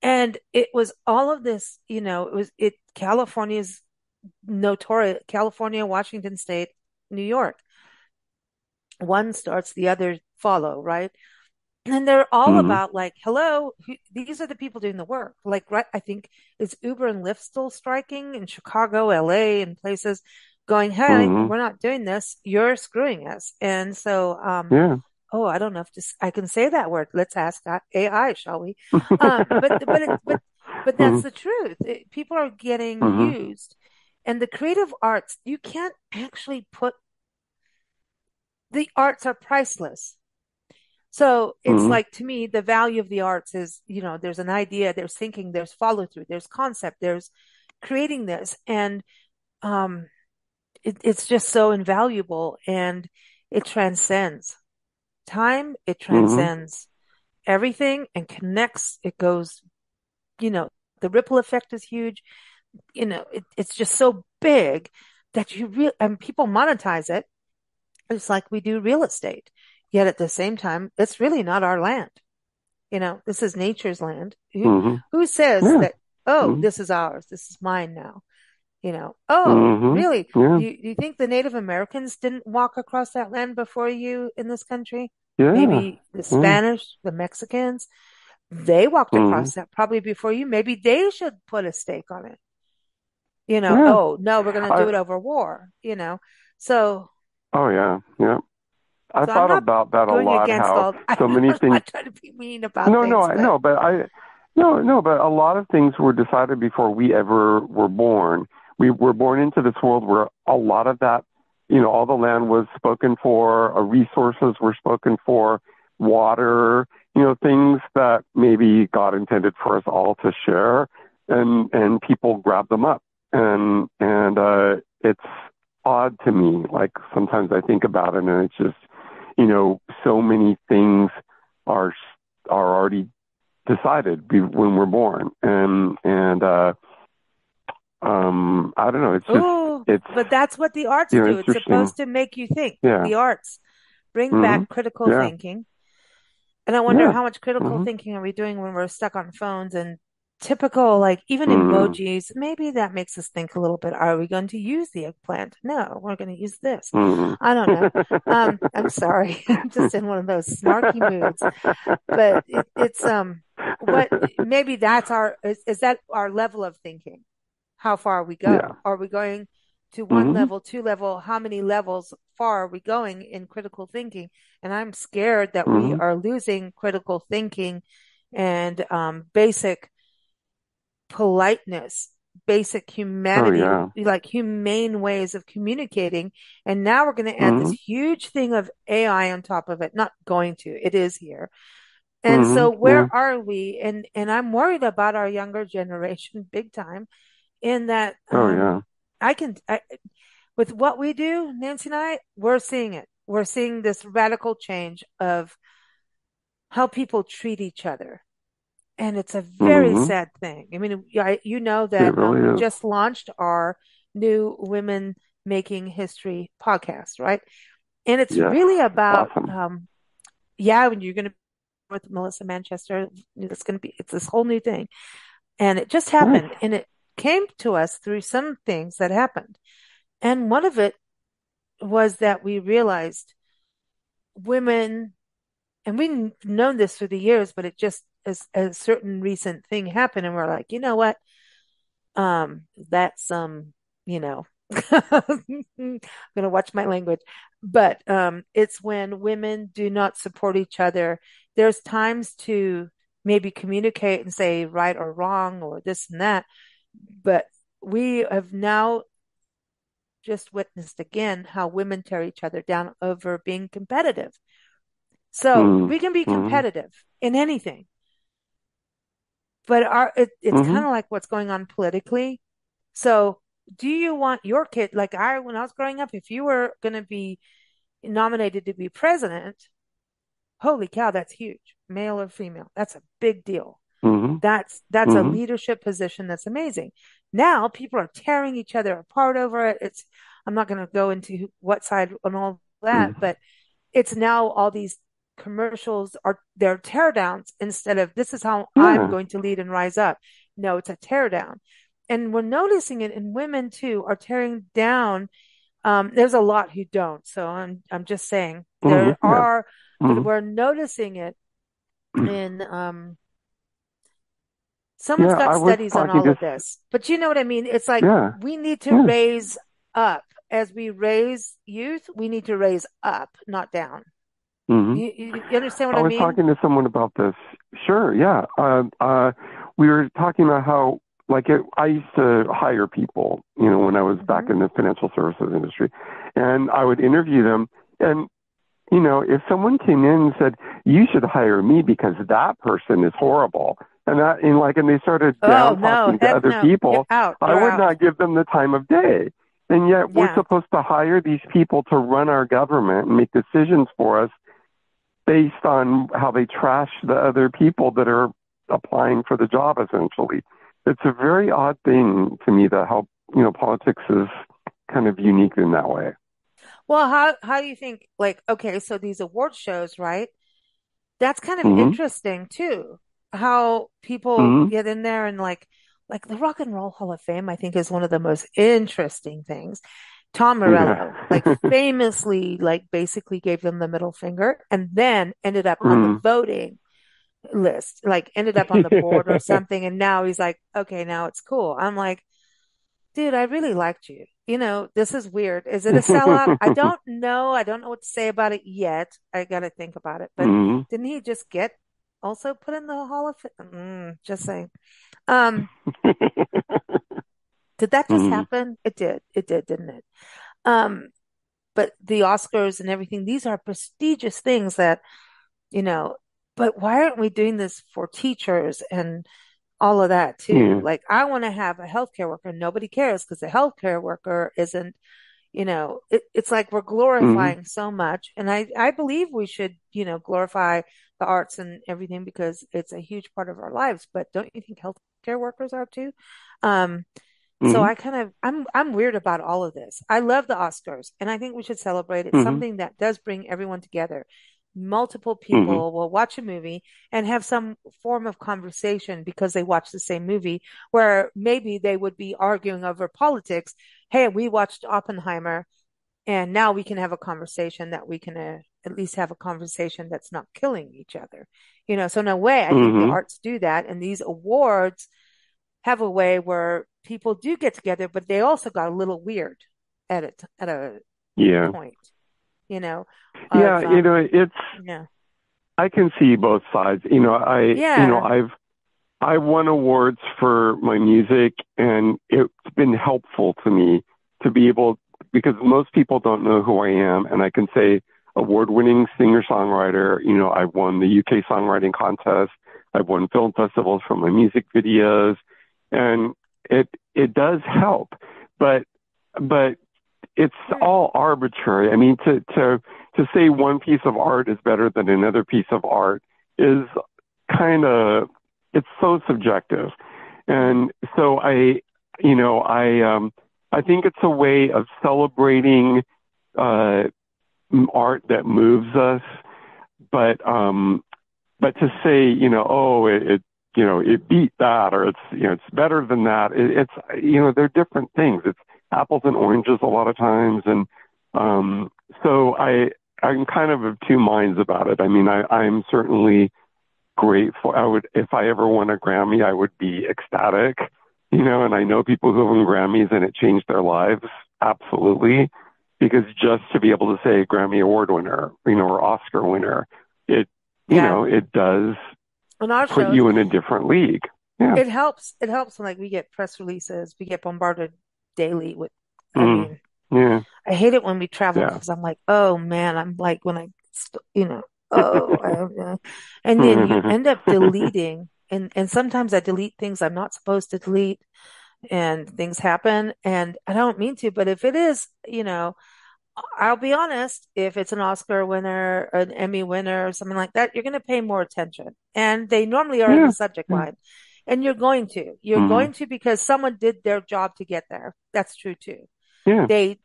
And it was all of this, California's notorious, California, Washington State, New York. One starts, the other follow, right? And they're all mm-hmm, about like, hello, these are the people doing the work. Like, right, I think it's Uber and Lyft still striking in Chicago, LA, and places going, hey, mm-hmm. we're not doing this. You're screwing us. And so, Yeah. oh, I don't know if I can say that word. Let's ask AI, shall we? But that's Mm-hmm, the truth. People are getting mm-hmm, used, and the creative arts, you can't actually put the arts are priceless. So it's mm-hmm, like, to me, the value of the arts is, there's an idea, there's thinking, there's follow through, there's concept, there's creating this. And um, it's just so invaluable, and it transcends time, it mm-hmm, transcends everything and connects. It goes, you know, the ripple effect is huge. It's just so big that and people monetize it. It's like we do real estate. Yet at the same time, it's really not our land. This is nature's land. mm-hmm. Who says Yeah. that, oh, Mm-hmm, this is ours, this is mine now? Oh, mm-hmm. really? Yeah. Do you think the Native Americans didn't walk across that land before you in this country? Yeah. Maybe the Yeah. Spanish, the Mexicans, they walked Mm-hmm. across that probably before you. Maybe they should put a stake on it. Yeah. Oh, no, we're going to do I it over So, oh yeah. Yeah. I so I'm thought not about that a going lot, against how all, so many I'm things. not trying to be mean about No, things, I but know, but no, but a lot of things were decided before we ever were born. We were born into this world where a lot of that, all the land was spoken for, resources were spoken for, water, things that maybe God intended for us all to share, and people grab them up, and it's odd to me. Like sometimes I think about it, and it's just, so many things are already decided when we're born, and I don't know. It's just oh, it's but that's what the arts do. It's interesting. supposed to make you think. Yeah. The arts bring Hmm. back critical Yeah. thinking. And I wonder Yeah. how much critical Hmm. thinking are we doing when we're stuck on phones and typical, like even Hmm. emojis. Maybe that makes us think a little bit. Are we going to use the eggplant? No, we're going to use this. Hmm. I don't know. I'm sorry. I'm just in one of those snarky moods, but what maybe that's is that our level of thinking? How far we Yeah. go? Are we going to one Hmm. level, two level? How many levels far are we going in critical thinking? And I'm scared that we Hmm. are losing critical thinking and basic politeness, basic Oh humanity, yeah. like humane ways of communicating. And now we're going to add this Hmm. huge thing of AI on top of it. Not going to, it is here. And so Yeah. where are we? And I'm worried about our younger generation big time in that Oh, yeah. I with what we do, Nancy and I, we're seeing it. We're seeing this radical change of how people treat each other. And it's a very Hmm. sad thing. I mean, you know It that we really is. just launched our new Women Making History podcast, right? And it's Yes. really It's about, awesome. yeah, when you're going to be with Melissa Manchester, it's this whole new thing. And it just Nice. happened. And it came to us through some things that happened. And one of it was that we realized women, and we've known this through the years, but it just as a certain recent thing happened, and we're like, you know what? That's you know, I'm gonna watch my language, but it's when women do not support each other. There's times to maybe communicate and say right or wrong or this and that, but we have now just witnessed again how women tear each other down over being competitive. So Mm-hmm. we can be Mm-hmm. competitive in anything, but it's kind Mm-hmm. of like what's going on politically. So do you want your kid, like when I was growing up, if you were going to be nominated to be president, holy cow, that's huge, male or female. That's a big deal. Mm-hmm. That's a Mm-hmm. leadership position that's amazing. Now people are tearing each other apart over it. I'm not going to go into what side and all that, Mm-hmm. but it's now all these commercials are they're tear downs instead of this is how I'm Yeah. going to lead and rise up. No, it's a tear down. And we're noticing it in women too are tearing down. There's a lot who don't. So I'm just saying there Mm-hmm. Yeah. are, but Mm-hmm. we're noticing it in someone's Yeah. got I was studies on talking all to, of this. But you know what I mean? It's like yeah. we need to Yeah. raise up. As we raise youth, we need to raise up, not down. Mm-hmm. You understand what I I was mean? talking to someone about this. Sure, yeah. We were talking about how, I used to hire people, when I was back Hmm. in the financial services industry, and I would interview them. And, if someone came in and said, you should hire me because that person is horrible, and they started Oh down no, talking to heck other no. You're people, out. I You're would out. not give them the time of day. And yet we're Yeah. supposed to hire these people to run our government and make decisions for us based on how they trash the other people that are applying for the job, essentially. It's a very odd thing to me that how, politics is kind of unique in that way. Well, how do you think like okay, so these award shows, right? That's kind of Hmm. interesting too. How people Hmm. get in there and like the Rock and Roll Hall of Fame, I think is one of the most interesting things. Tom Morello, Yeah. like famously, like basically gave them the middle finger and then ended up on the Hmm. voting list, like ended up on the board or something. And now he's like, okay, now it's cool. I'm like, dude, I really liked you. This is weird. Is it a sellout? I don't know. I don't know what to say about it yet. I got to think about it. But Hmm. didn't he just get also put in the Hall of Fame? Just saying. Um, did that just Hmm. happen? It did. It did, didn't it? Um, but the Oscars and everything, these are prestigious things that, you know, but why aren't we doing this for teachers and all of that too? Yeah. Like, I want to have a healthcare worker. Nobody cares because the healthcare worker isn't, it's like we're Hmm. glorifying so much. And I believe we should, glorify the arts and everything because it's a huge part of our lives. But don't you think healthcare workers are too? Um, so Hmm. I'm weird about all of this. I love the Oscars and I think we should celebrate. It's Hmm. something that does bring everyone together. Multiple Hmm. people will watch a movie and have some form of conversation because they watch the same movie where maybe they would be arguing over politics. Hey, we watched Oppenheimer and now we can have a conversation that we can at least have a conversation that's not killing each other. So in a way, I think the Hmm. arts do that and these awards have a way where people do get together, but they also got a little weird at a Yeah. point, you know, Yeah. of yeah. I can see both sides. Yeah. I won awards for my music, and it's been helpful to me to be able, because most people don't know who I am, and I can say award-winning singer-songwriter. You know, I've won the UK songwriting contest. I've won film festivals for my music videos, and it does help, but it's all arbitrary. I mean, to say one piece of art is better than another piece of art is kind of, it's so subjective. And so I think it's a way of celebrating art that moves us, but to say, oh, it beat that, or it's better than that. They're different things. It's apples and oranges a lot of times. And so I'm kind of two minds about it. I mean, I'm certainly grateful. If I ever won a Grammy, I would be ecstatic, and I know people who have won Grammys and it changed their lives. Absolutely. Because just to be able to say Grammy Award winner, or Oscar winner, it does on our put shows, you in a different league. Yeah. It helps when like we get press releases, we get bombarded daily with, I mean, yeah. I hate it when we travel because I'm like, oh man, I'm like when and then you end up deleting, and sometimes I delete things I'm not supposed to delete, and things happen, and I don't mean to, but if it is, I'll be honest, if it's an Oscar winner, an Emmy winner, or something like that, you're going to pay more attention. And they normally are in the subject line. And you're going to. You're going to because someone did their job to get there. That's true too. Yeah. I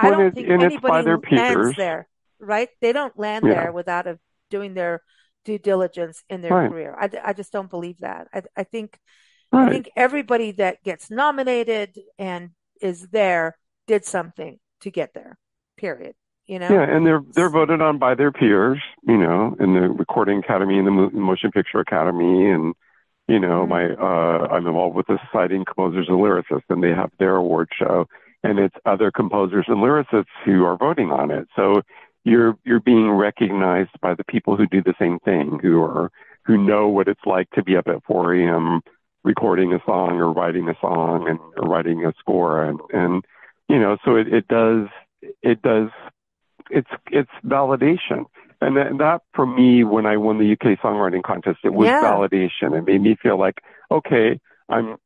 don't think anybody lands there, right? They don't land there without doing their due diligence in their career. I just don't believe that. I think everybody that gets nominated and is there did something to get there. Period. Yeah, and they're voted on by their peers, in the Recording Academy and the Motion Picture Academy, and I'm involved with the Society of Composers and Lyricists, and they have their award show, and it's other composers and lyricists who are voting on it. So you're being recognized by the people who do the same thing, who know what it's like to be up at 4 a.m. recording a song or writing a song or writing a score, and so it does. It's validation. And that for me, when I won the UK songwriting contest, it was validation. It made me feel like, okay, I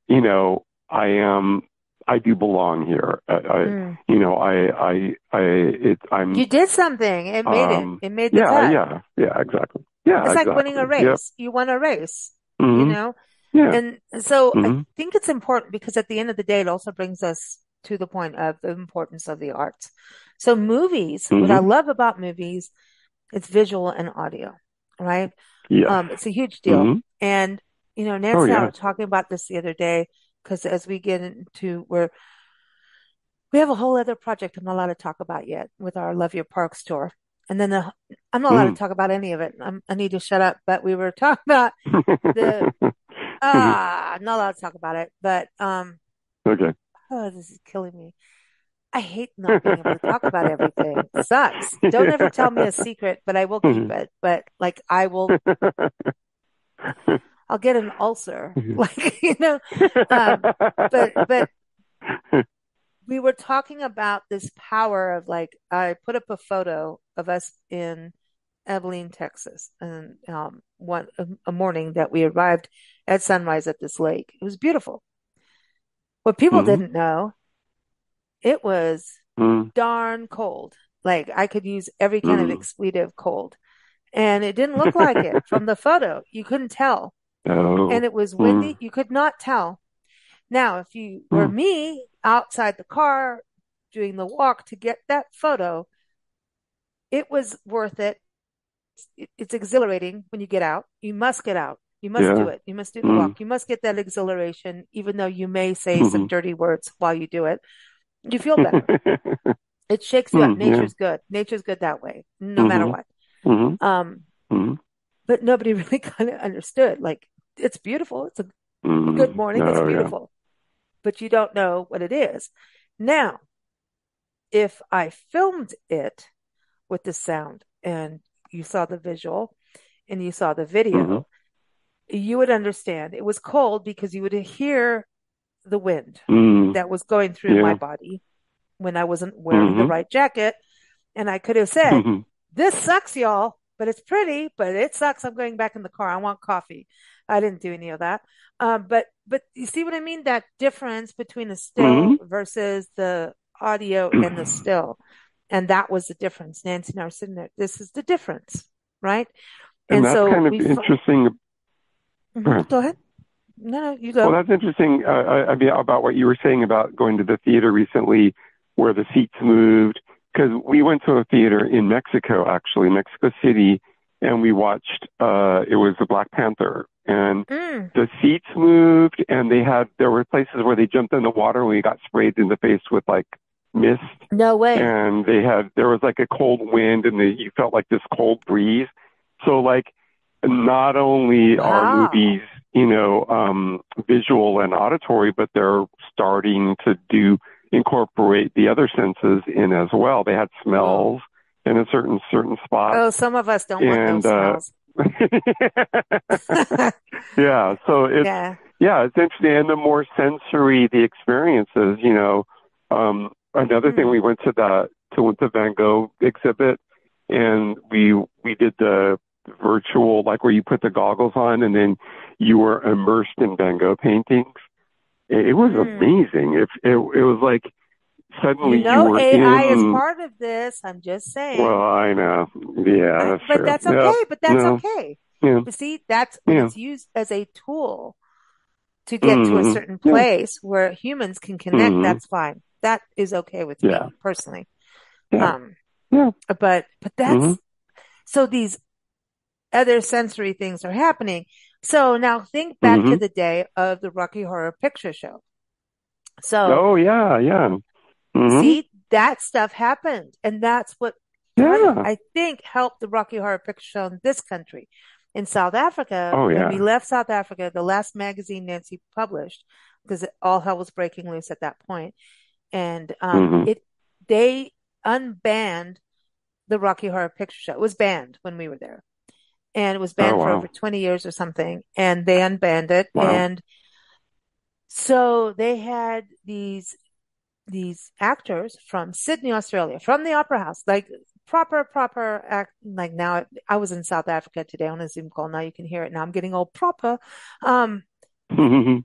do belong here. You did something. It made the cut. Yeah, exactly. Yeah, it's like winning a race. Yep. You won a race, Yeah. And so I think it's important because at the end of the day, it also brings us to the point of the importance of the arts. So movies, what I love about movies, it's visual and audio, right? Yeah. It's a huge deal. And, Nancy and I were talking about this the other day because as we get into we have a whole other project I'm not allowed to talk about yet with our Love Your Parks tour. And then I'm not allowed to talk about any of it. I need to shut up. But we were talking about I'm not allowed to talk about it. But okay. Oh, this is killing me. I hate not being able to talk about everything. It sucks. Don't ever tell me a secret, but I will keep it. But I'll get an ulcer. But we were talking about this power of I put up a photo of us in Abilene, Texas, and a morning that we arrived at sunrise at this lake. It was beautiful. What people didn't know, it was darn cold. I could use every kind of expletive cold. And it didn't look like it from the photo. You couldn't tell. Oh. And it was windy. You could not tell. Now, if you were me outside the car doing the walk to get that photo, it was worth it. It's exhilarating when you get out. You must get out. You must do it. You must do the walk. You must get that exhilaration, even though you may say some dirty words while you do it. You feel better. It shakes you up. Nature's good. Nature's good that way, no matter what. But nobody really kind of understood. It's beautiful. It's a good morning. It's beautiful. But you don't know what it is. Now, if I filmed it with the sound and you saw the visual and you saw the video, you would understand. It was cold because you would hear the wind that was going through my body when I wasn't wearing the right jacket. And I could have said, this sucks, y'all, but it's pretty, but it sucks. I'm going back in the car. I want coffee. I didn't do any of that. But you see what I mean? That difference between the Hmm. still versus the audio and the still. And that was the difference. Nancy and I were sitting there. This is the difference, right? And And that's so kind of interesting. go ahead. No, no, you Well, go. that's interesting. I mean, about what you were saying about going to the theater recently, where the seats moved. Because we went to a theater in Mexico, actually, Mexico City, and we watched. It was the Black Panther, and Mm, the seats moved, and there were places where they jumped in the water and we got sprayed in the face with like mist, no way. and there was like a cold wind, and you felt like this cold breeze. So like not only are Wow. movies, visual and auditory, but they're starting to incorporate the other senses in as well. They had Whoa. smells in a certain spots, Oh, some of us don't want and those smells. yeah, so Yeah. it's interesting, and the more sensory the experiences, another thing, Mm. we went to the Van Gogh exhibit, and we did the virtual, like where you put the goggles on and then you were immersed in Van Gogh paintings. It was Mm. amazing. It was like You suddenly you know, were AI is in. part of this. I'm just Well, saying. I know. Yeah, that's But true. that's Yep. okay. But that's No. okay. Yeah. But see, that's when Yeah. it's used as a tool to get to a Hmm. certain Yeah. place where humans can connect. Hmm. That's fine. That is okay with Yeah. me personally. Yeah. Um, Yeah. but Hmm. that's so these other sensory things are happening. So now think back to Hmm. the day of the Rocky Horror Picture Show. So Oh yeah. Yeah. Hmm. see, that stuff happened. And that's what kind of, Yeah. I think, helped the Rocky Horror Picture Show in this country. In South Africa, Oh when we yeah. left South Africa, the last magazine Nancy published, because all hell was breaking loose at that point, and Hmm. they unbanned the Rocky Horror Picture Show. It was banned when we were there, and it was Oh banned for over wow. 20 years or something, and they unbanned it. Wow. And so they had these actors from Sydney, Australia, from the Opera House, like proper act. Like now, I was in South Africa today on a Zoom call. Now you can hear it. Now I'm getting all proper. Um,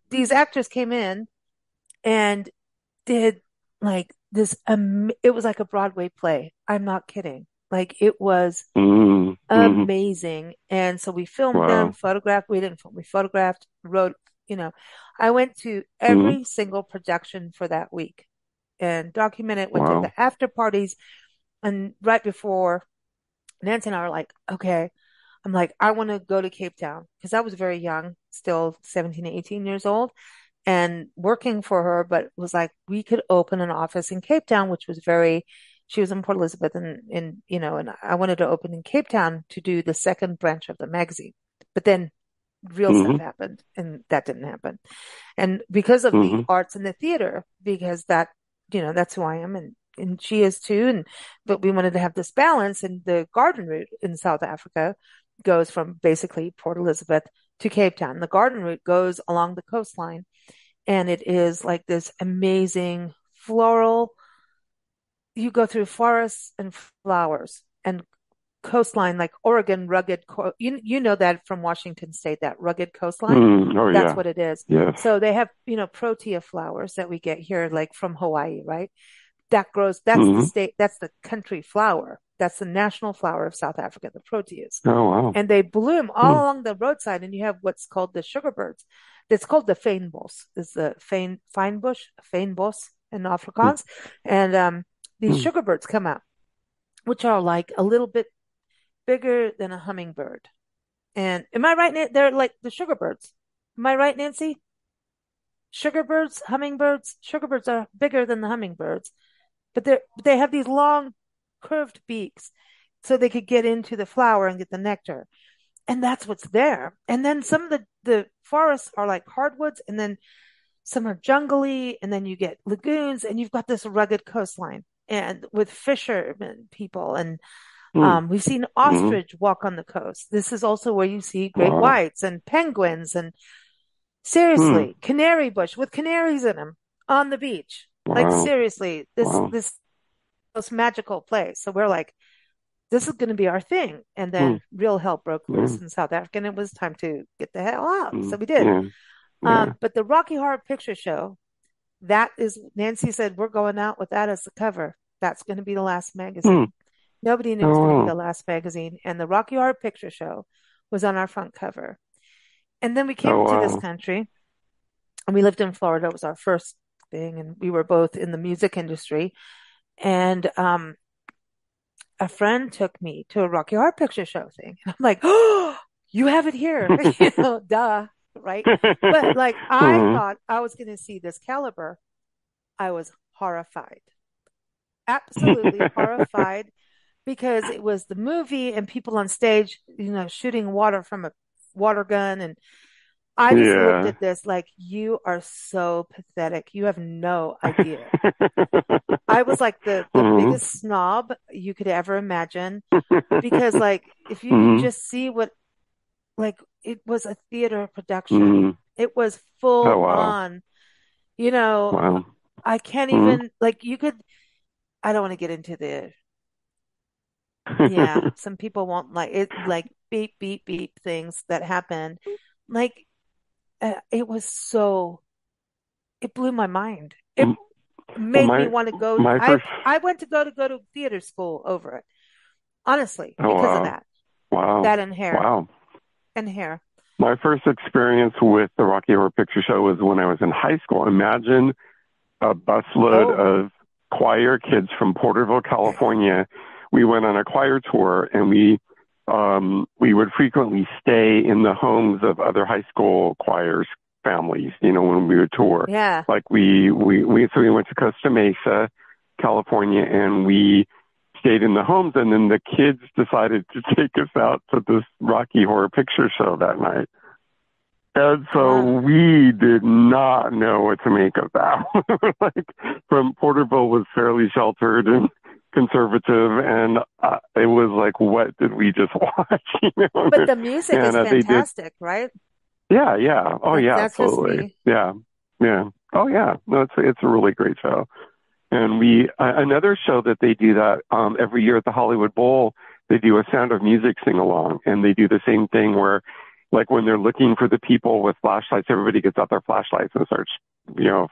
these actors came in and did like this. It was like a Broadway play. I'm not kidding. Like it was Hmm. Hmm. amazing. And so we filmed them, Wow. photographed. We didn't film. We photographed, wrote. You know, I went to Hmm. every single production for that week and documented, went to the Wow. after parties. And right before, Nancy and I were like, okay, I'm like, I want to go to Cape Town because I was very young, still 17, 18 years old and working for her, but was like, we could open an office in Cape Town, which was she was in Port Elizabeth and I wanted to open in Cape Town to do the second branch of the magazine. But then real stuff Hmm. happened and that didn't happen. And because of the Hmm. arts and the theater, because that's who I am and she is too. But we wanted to have this balance and the garden route in South Africa goes from basically Port Elizabeth to Cape Town. The garden route goes along the coastline and it is like this amazing floral. You go through forests and flowers and coastline, like Oregon rugged. You know that from Washington State, that rugged coastline. Mm. Oh That's yeah. what it is. Yes. So they have, protea flowers that we get here, like from Hawaii, right? That grows. That's the Hmm. state. That's the country flower. That's the national flower of South Africa, the proteas, Oh wow. and they bloom all Hmm. along the roadside. And you have what's called the sugar birds. It's called the fynbos. Is the fine bush, fynbos in Afrikaans, and these Hmm. sugar birds come out, which are like a little bit bigger than a hummingbird. And am I right? They're like the sugar birds. Am I right, Nancy? Sugar birds, hummingbirds, sugar birds are bigger than the hummingbirds, but they have these long curved beaks so they could get into the flower and get the nectar. And that's what's there. And then some of the forests are like hardwoods and then some are jungly and then you get lagoons and you've got this rugged coastline and with fishermen people and Hmm. we've seen Hmm. ostrich walk on the coast. This is also where you see great Wow. whites and penguins and Hmm. seriously, canary bush with canaries in them on the beach. Like Wow. seriously, this Wow. this most magical place. So we're like, this is going to be our thing. And mm, then real hell broke loose mm, in South Africa, and it was time to get the hell out. So mm, we did. yeah, yeah. But the Rocky Horror Picture Show, that is, Nancy said, we're going out with that as the cover. That's going to be the last Mm, magazine. Nobody knew it oh was going to be wow. the last magazine. And the Rocky Horror Picture Show was on our front cover. And then we came Oh to this wow. country and we lived in Florida. It was our first thing. And we were both in the music industry. And a friend took me to a Rocky Horror Picture Show thing. And I'm like, oh, you have it here. Duh, right? But like, I Mhm. thought I was going to see this caliber. I was horrified, absolutely horrified, because it was the movie and people on stage, shooting water from a water gun. And I just looked Yeah. at this like, you are so pathetic. You have no idea. I was like the Mhm. biggest snob you could ever imagine, because like, if you could Mhm. just see what, like, it was a theater production. Mhm. It was Oh full wow. on, you know, Wow. I can't Mhm. even, like, you could, I don't want to get into yeah, some people won't like it, like beep, beep, beep things that happened. Like, it was so, it blew my mind. It Well, made me want to go. my I, first. I went to go to theater school over it, honestly, Oh because of wow. that, Wow. that and hair Wow. and hair. My first experience with the Rocky Horror Picture Show was when I was in high school. Imagine a busload Oh, of choir kids from Porterville, California. We went on a choir tour, and we would frequently stay in the homes of other high school choirs families. When we would tour, yeah. like we went to Costa Mesa, California, and we stayed in the homes, and then the kids decided to take us out to this Rocky Horror Picture Show that night. And so Ah, we did not know what to make of that. Like, from Porterville was fairly sheltered and conservative, and it was like, what did we just watch? but the music is They did, fantastic, right? yeah, yeah, oh Like, yeah, that's just absolutely, me. yeah, yeah, oh yeah. No, it's a really great show. And another show that they do that every year at the Hollywood Bowl, they do a Sound of Music sing along, and they do the same thing where, like, when they're looking for the people with flashlights, everybody gets out their flashlights and starts,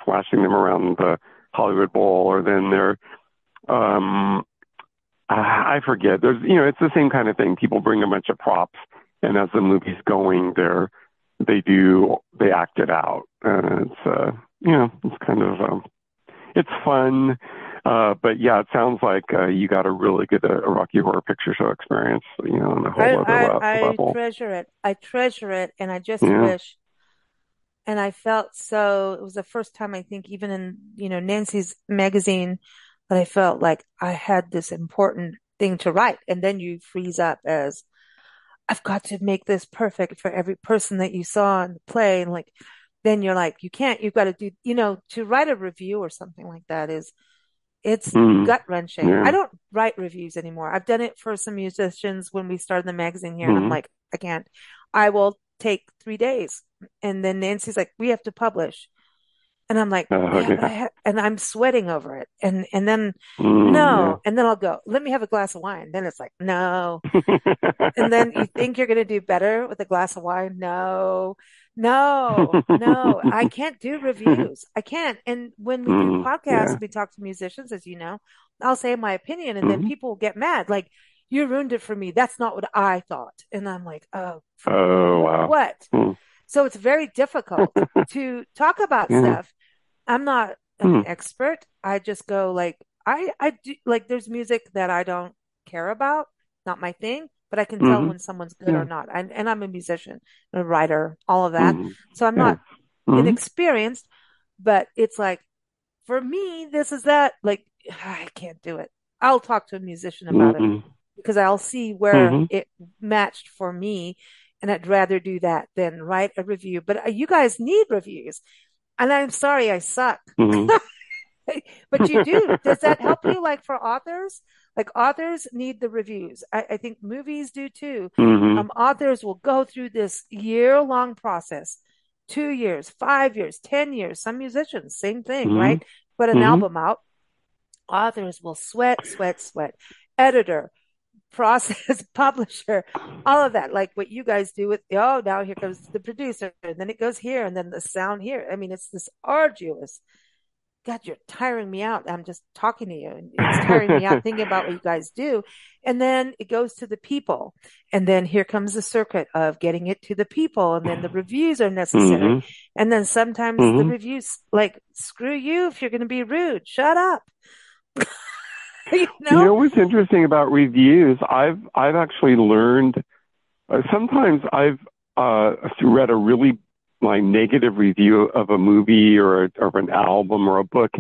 flashing them around the Hollywood Bowl, or then they're, um, I forget. It's the same kind of thing. People bring a bunch of props, and as the movie's going, they act it out, and it's kind of it's fun. But yeah, it sounds like you got a really good a Rocky Horror Picture Show experience, on a whole other I level. treasure it. I treasure it. And I just Yeah. wish, and I felt so, it was the first time, I think, even in, Nancy's magazine, that I felt like I had this important thing to write. And then you freeze up as, I've got to make this perfect for every person that you saw in the play. And like, then you're like, you can't, you've got to do, to write a review or something like that it's Mm. gut wrenching. I Yeah. don't write reviews anymore. I've done it for some musicians when we started the magazine here, and I'm Mm. like, I can't. I will take 3 days. And then Nancy's like, we have to publish. And I'm like, Oh yeah, but yeah. and I'm sweating over it. And then Yeah. no, and then I'll go, let me have a glass of wine. Then it's like, no. And then you think you're going to do better with a glass of wine. No, no, no. I can't do reviews. I can't. And when we do podcasts, Yeah. we talk to musicians, as you know, I'll say my opinion and then Mm. people get mad. Like, you ruined it for me. That's not what I thought. And I'm like, oh, Oh wow. what? Mm. So it's very difficult to talk about Yeah. stuff. I'm not an Mm. expert. I just go like, I do, like, there's music that I don't care about, not my thing, but I can tell Mm. when someone's good or Yeah. not. And I'm a musician, a writer, all of that. Mm. So I'm Yeah. not Mm. inexperienced, but it's like, for me, this is that. Like, I can't do it. I'll talk to a musician about it Mm. because I'll see where Mm. it matched for me. And I'd rather do that than write a review. But you guys need reviews. And I'm sorry, I suck. Mm. But you do. Does that help you? Like, for authors, like, authors need the reviews. I think movies do too. Mm. Authors will go through this year-long process, 2 years, 5 years, 10 years. Some musicians, same thing, Mm. right? Put an Mm. album out. Authors will sweat, sweat, sweat. Editor, process, publisher, all of that, like what you guys do with, oh, now here comes the producer, and then it goes here, and then the sound here. I mean, it's this arduous. God, you're tiring me out. I'm just talking to you, and it's tiring me out thinking about what you guys do. And then it goes to the people. And then here comes the circuit of getting it to the people. And then the reviews are necessary. hmm And then sometimes the hmm reviews, like, screw you if you're going to be rude. Shut up. You You know? know what's interesting about reviews? I've actually learned. Sometimes I've read a really like negative review of a movie or an album or a book,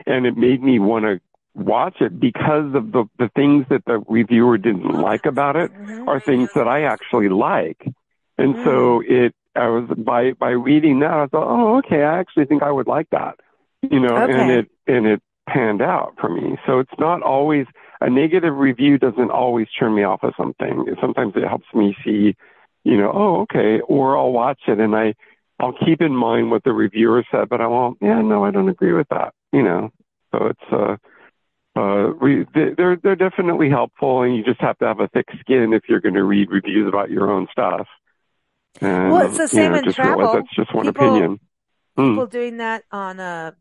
and it made me want to watch it because of the things that the reviewer didn't like about it Mm-hmm. are things that I actually like. And Mm. so I was by reading that, I thought, oh, okay, I actually think I would like that, and Okay. it panned out for me. So it's not always a negative review doesn't always turn me off of something. Sometimes it helps me see, oh, okay, or I'll watch it and I'll keep in mind what the reviewer said, but I won't, yeah, no, I don't agree with that. So it's, they're definitely helpful, and you just have to have a thick skin if you're going to read reviews about your own stuff. Well, it's And, the same in just realize travel. that's just one People, opinion. Hmm. people doing that on a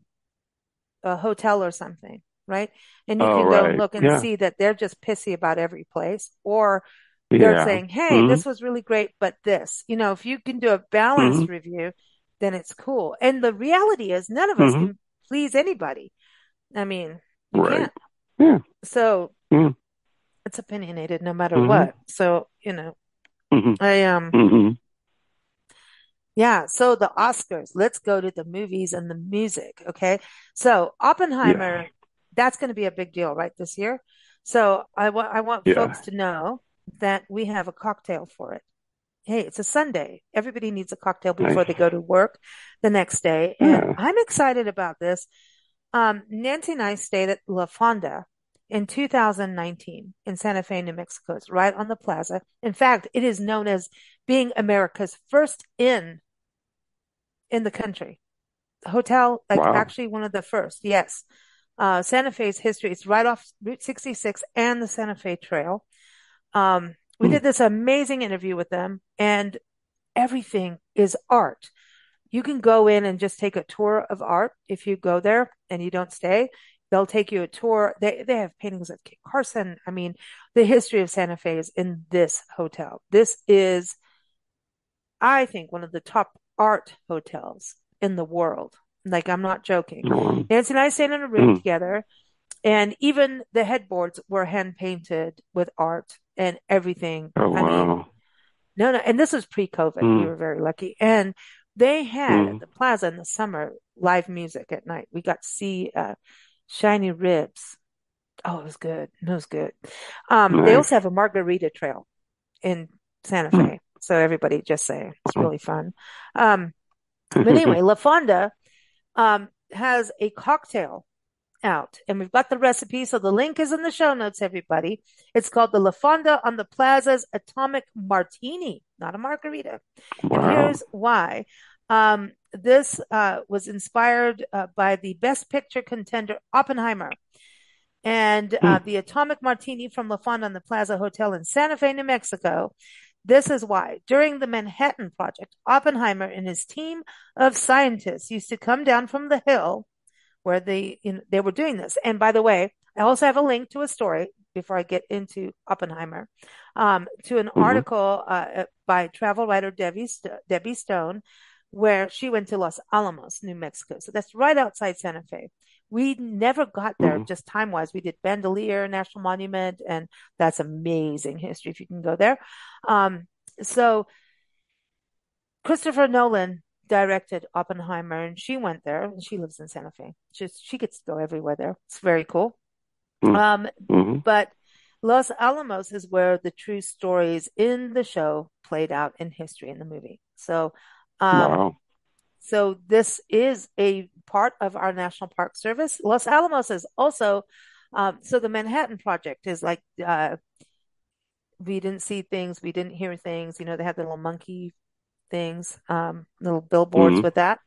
hotel or something, right? And you Oh, can go and right. look and Yeah. see that they're just pissy about every place, or they're Yeah. saying, hey, Hmm. this was really great, but this, if you can do a Hmm. balanced review, then it's cool. And the reality is, none of us Hmm. can please anybody. I mean, you Right. can't. Yeah. So Yeah. it's opinionated no matter Hmm. what. So, Hmm. I, Hmm. yeah, so the Oscars, let's go to the movies and the music, okay? So Yes. Oppenheimer, that's going to be a big deal, right, this year. So I want Yeah. folks to know that we have a cocktail for it. Hey, it's a Sunday. Everybody needs a cocktail before Nice. they go to work the next day, and Yeah. I'm excited about this. Nancy and I stayed at La Fonda in 2019 in Santa Fe, New Mexico. It's right on the plaza. In fact, it is known as being America's first inn in the country. Hotel, like Wow. actually one of the first. Yes. Santa Fe's history. It's right off Route 66 and the Santa Fe Trail. We Hmm. did this amazing interview with them, and everything is art. You can go in and just take a tour of art if you go there and you don't stay. They'll take you a tour. They have paintings of Kit Carson. I mean, the history of Santa Fe is in this hotel. This is, I think, one of the top art hotels in the world. Like, I'm not joking. Um, Nancy and I stayed in a room hmm. together, and even the headboards were hand painted with art and everything. Oh, I mean, wow. no, no. And this was pre-COVID. We Hmm. were very lucky. And they had Hmm. at the plaza in the summer live music at night. We got to see Shiny Ribs. Oh, it was good. It was good. They Nice. also have a margarita trail in Santa Hmm. Fe. So everybody just say it's really fun. Um, but anyway, La Fonda has a cocktail out, and we've got the recipe. So the link is in the show notes, everybody. It's called the La Fonda on the Plaza's Atomic Martini, not a margarita. And Wow. here's why. This was inspired by the Best Picture contender Oppenheimer, and Hmm. the Atomic Martini from La Fonda on the Plaza Hotel in Santa Fe, New Mexico. This is why. During the Manhattan Project, Oppenheimer and his team of scientists used to come down from the hill where they were doing this. And by the way, I also have a link to a story before I get into Oppenheimer, to an Hmm. article by travel writer Debbie Stone, where she went to Los Alamos, New Mexico. So that's right outside Santa Fe. We never got there Hmm. just time wise. We did Bandelier National Monument, and that's amazing history if you can go there. Um, so Christopher Nolan directed Oppenheimer, and she went there, and she lives in Santa Fe. She gets to go everywhere there. It's very cool. Hmm. Um, Hmm. but Los Alamos is where the true stories in the show played out in history in the movie. Um, Wow. so this is a part of our National Park Service. Los Alamos is also, so the Manhattan Project is like, we didn't see things, we didn't hear things. They had the little monkey things, little billboards Hmm. with that.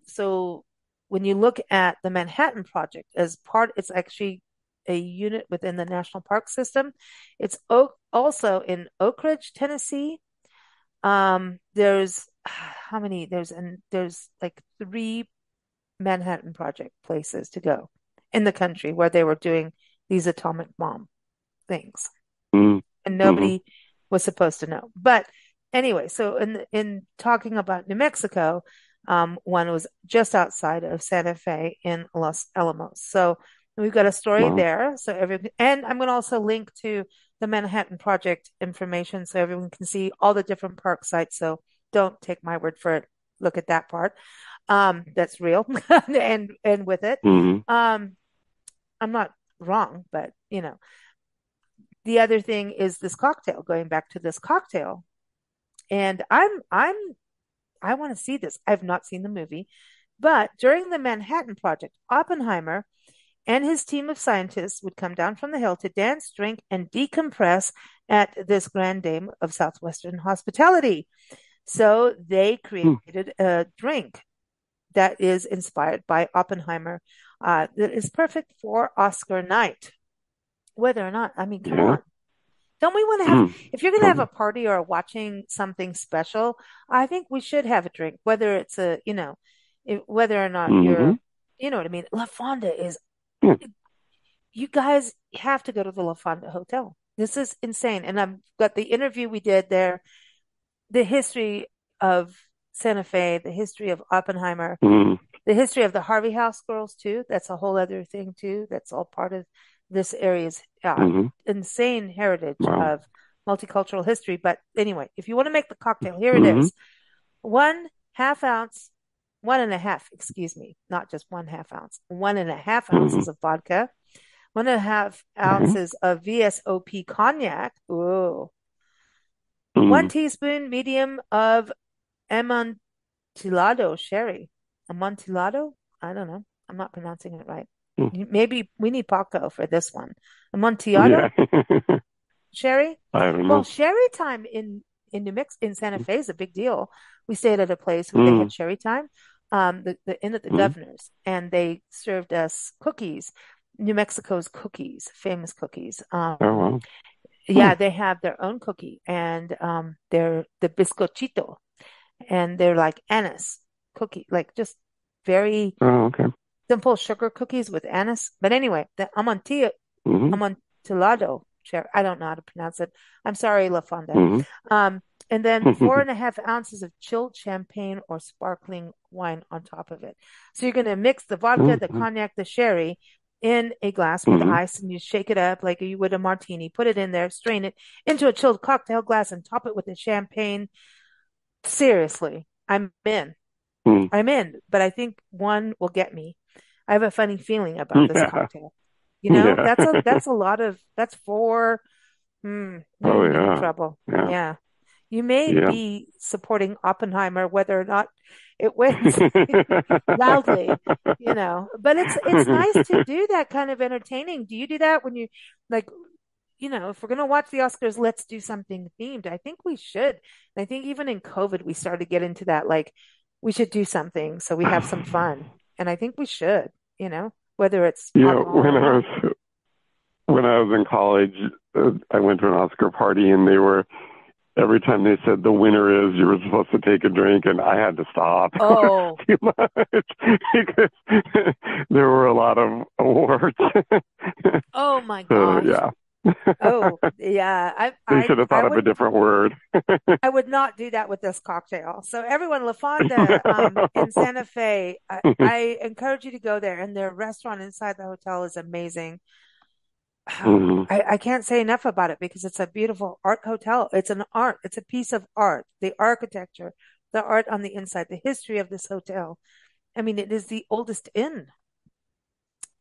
So when you look at the Manhattan Project as part, it's actually a unit within the national park system. It's also in Oak Ridge, Tennessee. There's how many? There's like three Manhattan Project places to go in the country where they were doing these atomic bomb things, Mm, and mm-hmm. nobody was supposed to know. But anyway, so in talking about New Mexico, one was just outside of Santa Fe in Los Alamos. So we've got a story Wow. there. So and I'm going to also link to the Manhattan Project information so everyone can see all the different park sites. So don't take my word for it. Look at that part. That's real. And with it. Mm-hmm. Um, I'm not wrong, but the other thing is this cocktail, going back to this cocktail. And I want to see this. I've not seen the movie, but during the Manhattan Project, Oppenheimer and his team of scientists would come down from the hill to dance, drink, and decompress at this grand dame of Southwestern hospitality. So they created a drink that is inspired by Oppenheimer, that is perfect for Oscar night. Whether or not, I mean, come Yeah. on. Don't we want to have, Mm. if you're going to have a Totally. party or watching something special, I think we should have a drink, whether it's whether or not Mm-hmm. you know what I mean? La Fonda is, Yeah. you guys have to go to the La Fonda Hotel. This is insane. And I've got the interview we did there, the history of Santa Fe, the history of Oppenheimer, Mm-hmm. the history of the Harvey House girls too. That's a whole other thing too. That's all part of this area's Mm-hmm. insane heritage Wow. of multicultural history. But anyway, if you want to make the cocktail, here it Mm-hmm. is. 1/2 ounce, 1.5, excuse me, not just 1/2 ounce, 1.5 ounces Mm-hmm. of vodka, 1.5 Okay. ounces of VSOP cognac. Ooh. One Mm. teaspoon medium of Amontillado sherry. Amontillado? I don't know. I'm not pronouncing it right. Mm. Maybe we need Paco for this one. Yeah. Amontillado sherry? I don't Well, know. sherry time in New Mexico, in Santa Fe is a big deal. We stayed at a place where they Mm. had sherry time, the inn at the Mm. Governor's, and they served us cookies, New Mexico's cookies, famous cookies. Oh, wow. Yeah, Mm. they have their own cookie, and they're the bizcochito, and they're like anise cookie, like just very Oh, okay. simple sugar cookies with anise. But anyway, the Mm-hmm. amontillado, I don't know how to pronounce it. I'm sorry, La Fonda. Mm-hmm. And then 4.5 ounces of chilled champagne or sparkling wine on top of it. So you're going to mix the vodka, the Mm-hmm. cognac, the sherry in a glass with Mm-hmm. ice, and you shake it up like you would a martini. Put it in there, strain it into a chilled cocktail glass, and top it with the champagne. Seriously, I'm in. Mm. I'm in, but I think one will get me. I have a funny feeling about this Yeah. cocktail. Yeah. That's a lot of that's four. Oh, You're in yeah. trouble. Yeah. Yeah. You may Yeah. be supporting Oppenheimer, whether or not it wins loudly, but it's nice to do that kind of entertaining. Do you do that when you like, if we're going to watch the Oscars, let's do something themed. I think we should. And I think even in COVID, we started to get into that, like, we should do something so we have some fun. And I think we should, whether it's You know, alcohol or not. when I was in college, I went to an Oscar party, and they were every time they said the winner is, you were supposed to take a drink, and I had to stop Oh, too much because there were a lot of awards. oh my So gosh. yeah, Oh, yeah. they should have thought I of a would different word. I would not do that with this cocktail. So everyone, La Fonda, in Santa Fe, I encourage you to go there. And their restaurant inside the hotel is amazing. Hmm. I can't say enough about it because it's a beautiful art hotel. It's an art. It's a piece of art. The architecture, the art on the inside, the history of this hotel. I mean, it is the oldest inn,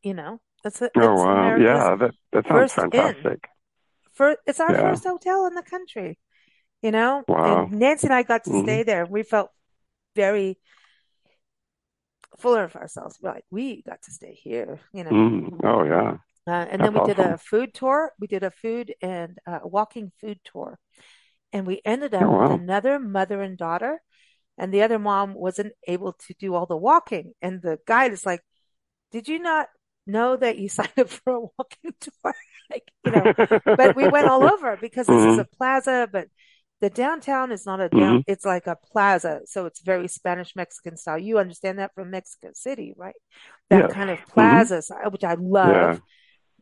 Oh it's wow, America's yeah, that sounds first inn. fantastic. It's our Yeah, first hotel in the country, and wow. Nancy and I got to Hmm. stay there. We felt very full of ourselves. We're like, we got to stay here. Mm. Oh yeah, And then that's we did a awesome. food tour. We did a food and walking food tour. And we ended Oh up with wow. another mother and daughter. And the other mom wasn't able to do all the walking. And the guide is like, did you not know that you signed up for a walking tour. Like, but we went all over because this is Hmm. a plaza, but the downtown is not a Hmm. it's like a plaza. So it's very Spanish Mexican style. You understand that from Mexico City, right? That Yes. kind of Hmm. plaza style, which I Yeah. love,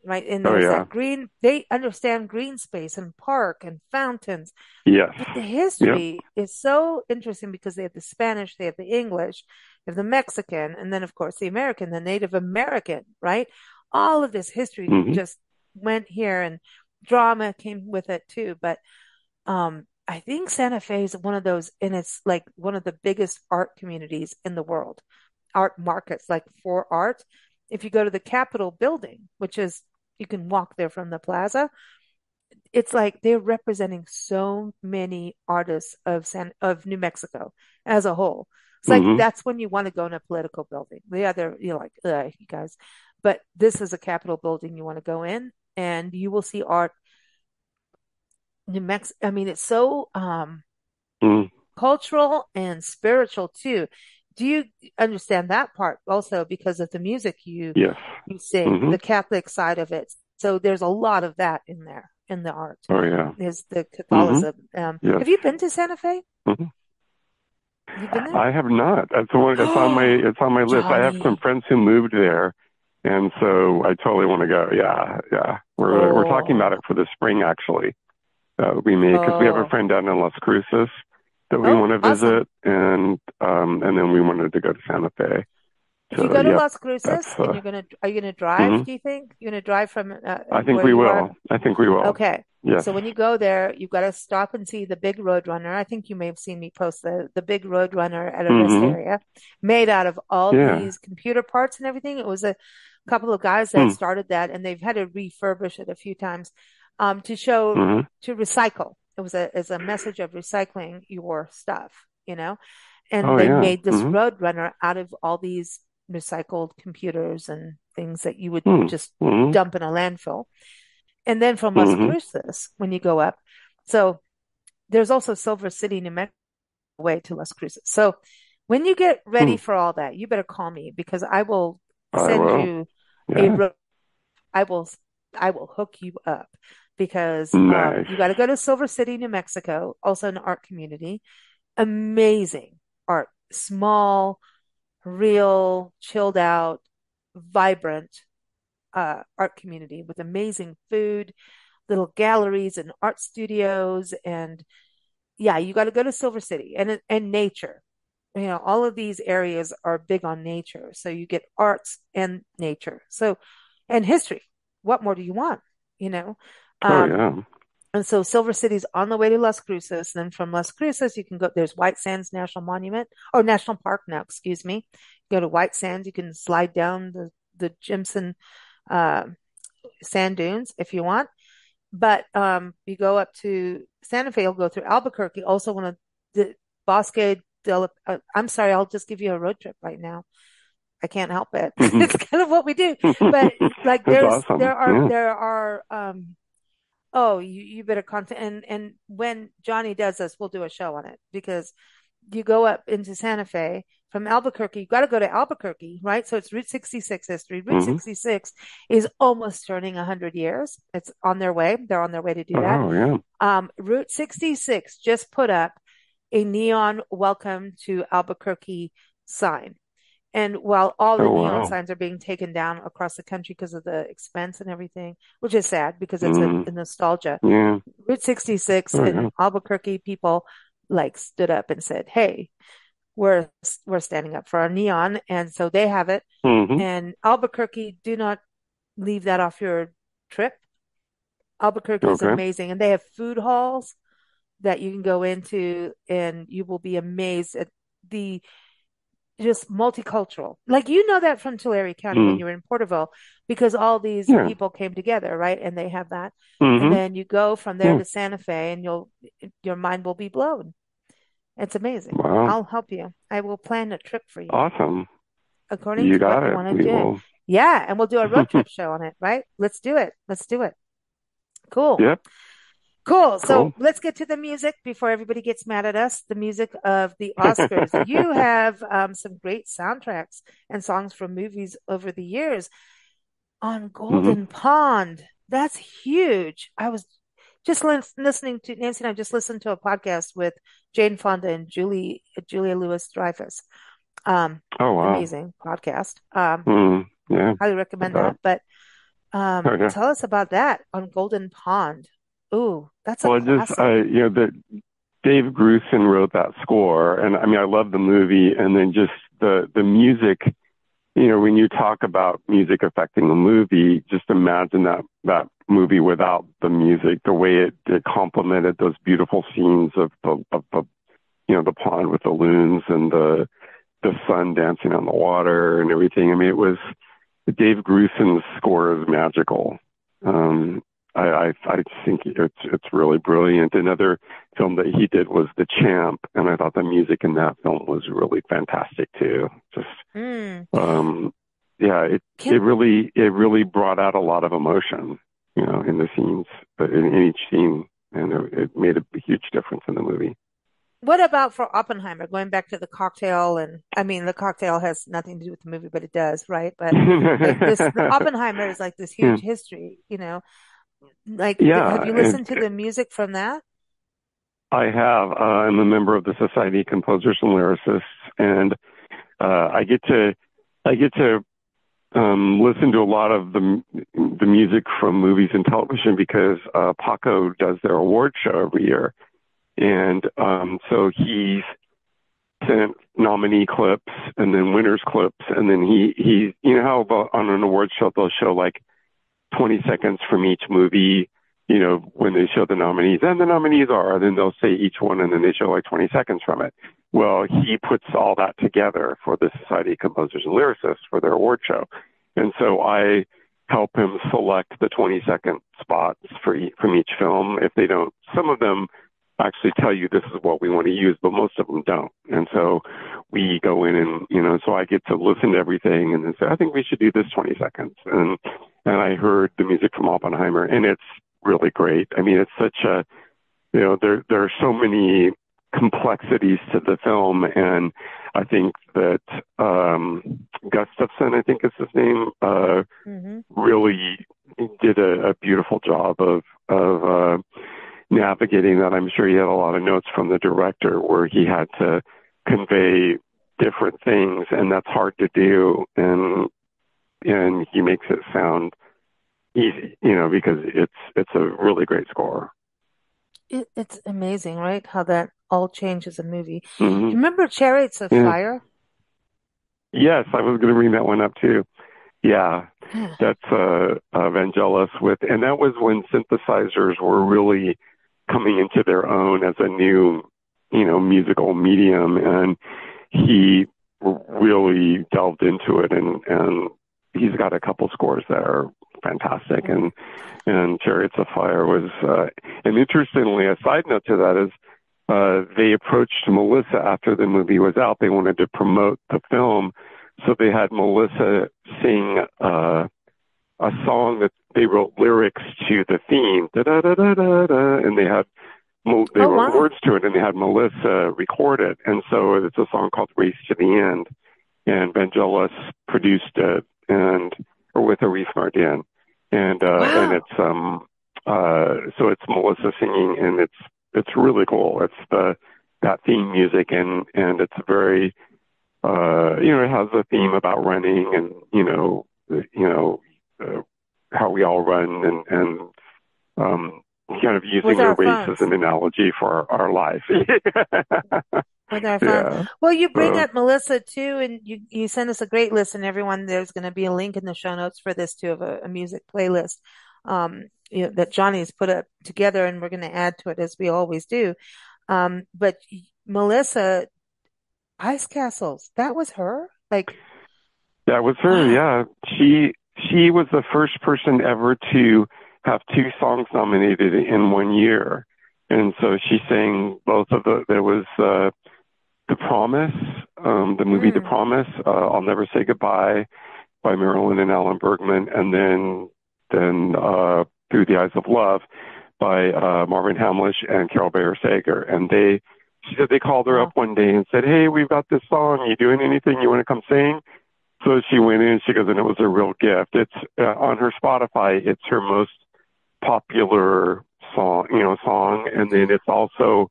right? And Oh, there's yeah. that they understand green space and park and fountains. Yes. But the Yep. history is so interesting because they have the Spanish, they have the English, they have the Mexican, and then, of course, the American, the Native American, right? All of this history Hmm. just went here and drama came with it too. But I think Santa Fe is one of those, and it's like one of the biggest art communities in the world, art markets, like for art. If you go to the Capitol building, which is, you can walk there from the plaza, it's like they're representing so many artists of New Mexico as a whole. It's like Hmm. that's when you want to go in a political building. The other, you're like, you guys, but this is a Capitol building you want to go in, and you will see art. New Mexico. I mean, it's so Hmm. cultural and spiritual too. Do you understand that part also because of the music Yes. you sing, Hmm. the Catholic side of it? So there's a lot of that in there in the art. Oh, yeah. There's the Hmm. Catholicism. Yes. Have you been to Santa Fe? Hmm. You've been there? I have not. That's the one. Oh, It's on my list. I have some Johnny. friends who moved there, and so I totally want to go. Yeah, yeah. We're talking about Oh, it for the spring, actually. We may, because we have a oh, friend down in Las Cruces that we oh, want to awesome. visit, and then we wanted to go to Santa Fe. If you So, go to yep, Las that's. Cruces and are you gonna drive, Mhm. do you think? You're gonna drive from I think where we you are? will. I think we will. Okay. Yes. So when you go there, you've got to stop and see the big Roadrunner. I think you may have seen me post the big Roadrunner at a rest Hmm. area made out of all Yeah. these computer parts and everything. It was a couple of guys that Hmm. started that, and they've had to refurbish it a few times to show Hmm. to recycle. It was a message of recycling your stuff. And Oh, they yeah. made this Hmm. Roadrunner out of all these recycled computers and things that you would Hmm. just Hmm. dump in a landfill. And then from Las Hmm. Cruces, when you go up, so there's also Silver City, New Mexico, way to Las Cruces. So when you get ready Hmm. for all that, you better call me because I will I send will. you a Yeah. I will I will hook you up because Nice. you got to go to Silver City, New Mexico, also an art community. Amazing art, small, real, chilled out, vibrant art community with amazing food, little galleries and art studios. And yeah, you got to go to Silver City and nature. All of these areas are big on nature. So you get arts and nature. So, and history. What more do you want? You know? Oh, Um, yeah. and so Silver City's on the way to Las Cruces. Then from Las Cruces, you can go, there's White Sands National Monument or National Park now, excuse me. Go to White Sands. You can slide down the Jimson, uh, sand dunes if you want. But you go up to Santa Fe, you'll go through Albuquerque, also one of the Bosque del, I'm sorry, I'll just give you a road trip right now. I can't help it. It's kind of what we do. But like That's awesome. Yeah. there are oh, you better contact and when Johnny does this, we'll do a show on it because you go up into Santa Fe from Albuquerque. You got to go to Albuquerque, right? So it's Route 66 history. Route Hmm. 66 is almost turning 100 years. It's on their way. They're on their way to do that. Oh, yeah. Route 66 just put up a neon welcome to Albuquerque sign. And while all the Oh, neon wow. signs are being taken down across the country because of the expense and everything, which is sad because it's Mm. a nostalgia. Yeah. Route 66 Oh, yeah. and Albuquerque people like stood up and said, "Hey, we're standing up for our neon," and so they have it. Hmm. And Albuquerque, do not leave that off your trip. Albuquerque is Okay. amazing, and they have food halls that you can go into, and you will be amazed at the just multicultural. Like that from Tulare County when Mm. you were in Porterville, because all these Yeah. people came together, right? And they have that. And Hmm. then you go from there Yeah. to Santa Fe, and your mind will be blown. It's amazing. Wow. I'll help you. I will plan a trip for you Awesome. according You to got what you it. want We to do. will. Yeah, and we'll do a road trip show on it, right? Let's do it. Let's do it. Cool. Yep. Cool. So Cool. let's get to the music before everybody gets mad at us. The music of the Oscars. You have some great soundtracks and songs from movies over the years. On Hmm. Golden Pond. That's huge. I was just listening to Nancy and I just listened to a podcast with Jane Fonda and Julia Louis-Dreyfus. Oh, wow. Amazing podcast. Yeah, Highly I recommend bet. that. But Oh, yeah. tell us about that on Golden Pond. Ooh, that's a Well, classic. the Dave Grusin wrote that score, and I mean, I love the movie, and then just the music. When you talk about music affecting a movie, just imagine that movie without the music, the way it complemented those beautiful scenes of the pond with the loons and the sun dancing on the water and everything. I mean, it was Dave Grusin's score is magical. Um, I think it's really brilliant. Another film that he did was The Champ, and I thought the music in that film was really fantastic too. Just Mm. um, yeah, Can it really brought out a lot of emotion, in the scenes, but in each scene, and it made a huge difference in the movie. What about for Oppenheimer? Going back to the cocktail, and I mean, the cocktail has nothing to do with the movie, but it does, right? But like this, the Oppenheimer is like this Yeah, huge history, you know. Like, have yeah, you listened to the music from that? I have. I'm a member of the Society of Composers and Lyricists, and I get to listen to a lot of the music from movies and television because Paco does their award show every year, and so he's sent nominee clips and then winners clips, and then he how about on an award show they'll show like 20 seconds from each movie, when they show the nominees, and the nominees are, then they'll say each one, and then they show like 20 seconds from it. Well, he puts all that together for the Society of Composers and Lyricists for their award show. And so I help him select the 20-second spots from each film. If they don't, some of them actually tell you this is what we want to use, but most of them don't. And so we go in and, so I get to listen to everything and then say, I think we should do this 20 seconds. And I heard the music from Oppenheimer, and it's really great. I mean, it's such a, there are so many complexities to the film, and I think that Gustafson, I think is his name, Hmm. really did a beautiful job of navigating that. I'm sure he had a lot of notes from the director where he had to convey different things, and that's hard to do. And he makes it sound easy, because it's a really great score. It's amazing, right? How that all changes a movie. Hmm. You remember Chariots of Yeah. Fire? Yes, I was going to bring that one up too. Yeah, Yeah. that's Vangelis and that was when synthesizers were really coming into their own as a new, musical medium, and he really delved into it, and he's got a couple scores that are fantastic, and Chariots of Fire was, and interestingly, a side note to that is, they approached Melissa after the movie was out. They wanted to promote the film, so they had Melissa sing a song that they wrote lyrics to the theme, da da da da da da, and they Oh, wrote wow. words to it, and they had Melissa record it. And so it's a song called "Race to the End," and Vangelis produced it, or with Arif Mardin, and Wow. it's so it's Melissa singing, and it's really cool. It's that theme music, and it's very it has a theme about running, and how we all run, and um, kind of With using a our race as phones. an analogy for our life. With our phones. Yeah. Well, you bring So up Melissa too, and you sent us a great list, and everyone, there's going to be a link in the show notes for this too, of a music playlist, that Johnny's put up together, and we're going to add to it as we always do. But Melissa, Ice Castles, that was her? Like, that was her. wow. Yeah. She was the first person ever to have two songs nominated in one year. And so she sang both of there was The Promise, the movie The Mm. Promise, I'll Never Say Goodbye by Marilyn and Alan Bergman, and then Through the Eyes of Love by Marvin Hamlish and Carol Bayer Sager. And she said they called her up Wow. one day and said, "Hey, we've got this song. You doing anything? You want to come sing?" So she went in, she goes, and it was a real gift. It's on her Spotify, it's her most popular song. And then it's also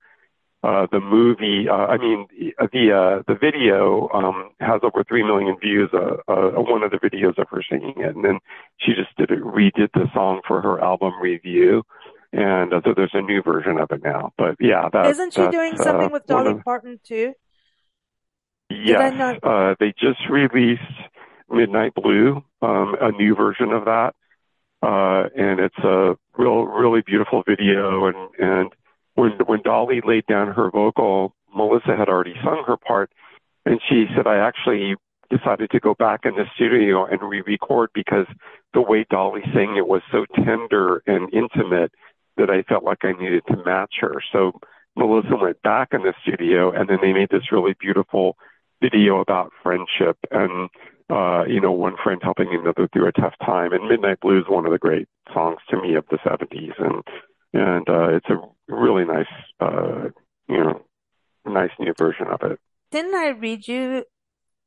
the movie, the video has over 3 million views. One of the videos of her singing it, and then she just redid the song for her album review, and so there's a new version of it now. But yeah, Isn't she that's doing something with one Dolly of Parton too? Did I yes. not? They just released Midnight Blue, a new version of that, and it's a really beautiful video. And when Dolly laid down her vocal, Melissa had already sung her part, and she said, I actually decided to go back in the studio and re-record because the way Dolly sang it was so tender and intimate that I felt like I needed to match her. So Melissa went back in the studio, and then they made this really beautiful video about friendship and one friend helping another through a tough time. And Midnight Blue is one of the great songs to me of the '70s, and it's a really nice, nice new version of it. Didn't I read you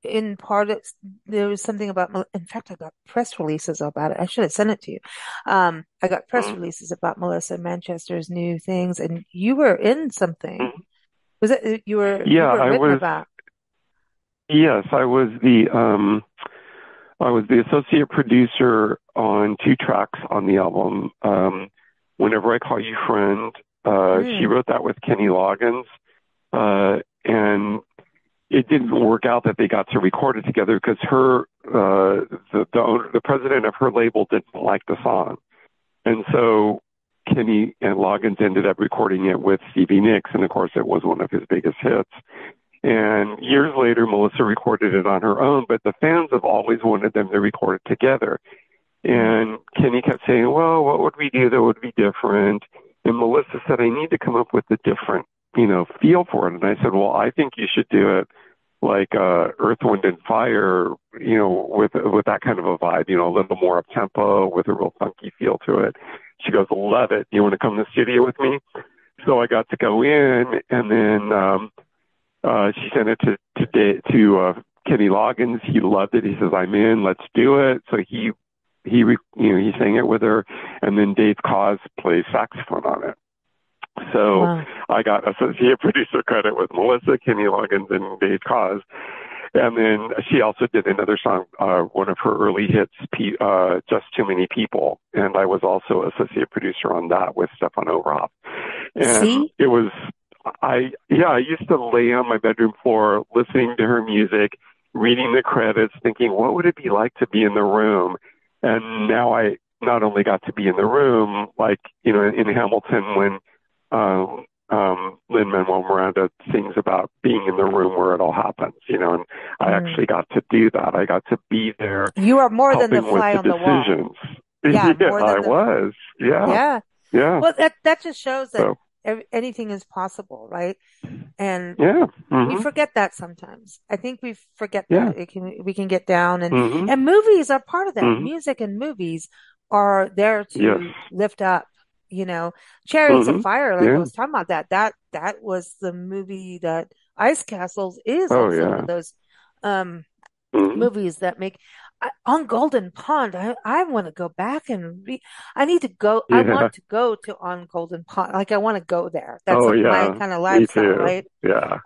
in part of, there was something about, in fact, I got press releases about it. I should have sent it to you. I got press Mm-hmm. releases about Melissa Manchester's new things, and you were in something. Mm-hmm. Was it you Yeah, were I written was. about? Yes, I was the associate producer on 2 tracks on the album. Whenever I Call You Friend, she Mm, wrote that with Kenny Loggins, and it didn't work out that they got to record it together because the president of her label didn't like the song, and so Kenny and Loggins ended up recording it with Stevie Nicks, and of course it was one of his biggest hits. And years later, Melissa recorded it on her own, but the fans have always wanted them to record it together. mm. And Kenny kept saying, well, what would we do that would be different? And Melissa said, I need to come up with a different, feel for it. And I said, well, I think you should do it like Earth, Wind, and Fire, with that kind of a vibe, a little more up tempo with a real funky feel to it. She goes, love it. You want to come to the studio with me? So I got to go in, and then she sent it to Kenny Loggins. He loved it. He says, "I'm in. Let's do it." So he sang it with her, and then Dave Koz plays saxophone on it. So Wow. I got associate producer credit with Melissa, Kenny Loggins, and Dave Koz. And then she also did another song, one of her early hits, Just Too Many People. And I was also associate producer on that with Stefan Overhoff. And See? it was, I used to lay on my bedroom floor listening to her music, reading the credits, thinking, what would it be like to be in the room? And now I not only got to be in the room, like, in Hamilton when Lin-Manuel Miranda sings about being in the room where it all happens, and I Mm. actually got to do that. I got to be there You are more than the helping with fly the on the wall. decisions. Yeah, Yeah, more I than the, was. Yeah, yeah. yeah. Well, that just shows that So, anything is possible, right? And yeah. we Hmm. forget that sometimes. I think we forget Yeah. that we can get down, Hmm. and movies are part of that. Hmm. Music and movies are there Yes. to lift up, you know, Chariots of Hmm. Fire. Like I Yeah. was talking about that was the movie that Ice Castles is Oh, also one of yeah. those, um, Hmm. movies that make on Golden Pond. I want to go back and I need to go. I Yeah. want to go to on Golden Pond. Like I want to go there. That's Oh, like my yeah. kind of Me lifestyle, too. right? Yeah.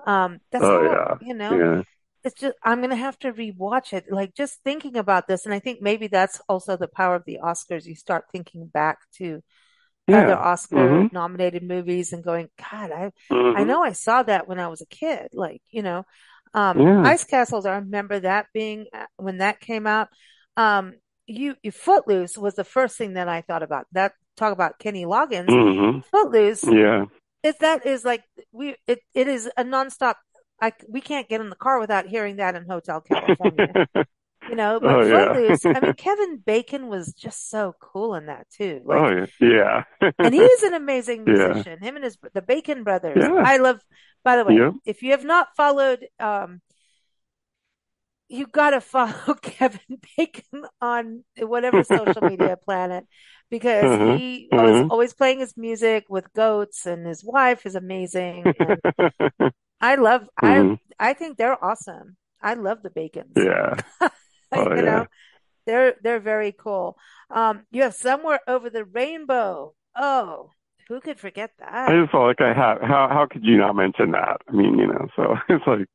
That's Oh, all, yeah. you know, Yeah. it's just, I'm going to have to rewatch it. Like just thinking about this. And I think maybe that's also the power of the Oscars. You start thinking back to other Yeah. Oscar Hmm. nominated movies and going, God, I Hmm. know I saw that when I was a kid. Like, Yeah. Ice Castles, I remember that being when that came out. Um, you Footloose was the first thing that I thought about. That talk about Kenny Loggins. Hmm. Footloose Yeah. is like it is a nonstop. We can't get in the car without hearing that in Hotel California, Oh, but yeah. Footloose, I mean, Kevin Bacon was just so cool in that too. Oh, Like, yeah. and he's an amazing Yeah. musician. Him and the Bacon brothers. Yeah. I love, by the way, Yep. if you have not followed, you got to follow Kevin Bacon on whatever social media planet because Uh-huh. he was Uh-huh. always playing his music with goats and his wife is amazing. And I love, Mhm. I think they're awesome. I love the Bacons. Yeah. Oh You yeah. know, they're very cool. You have Somewhere Over the Rainbow. Oh, who could forget I that? just felt like I Oh, had how could you not mention that? I mean, so it's like,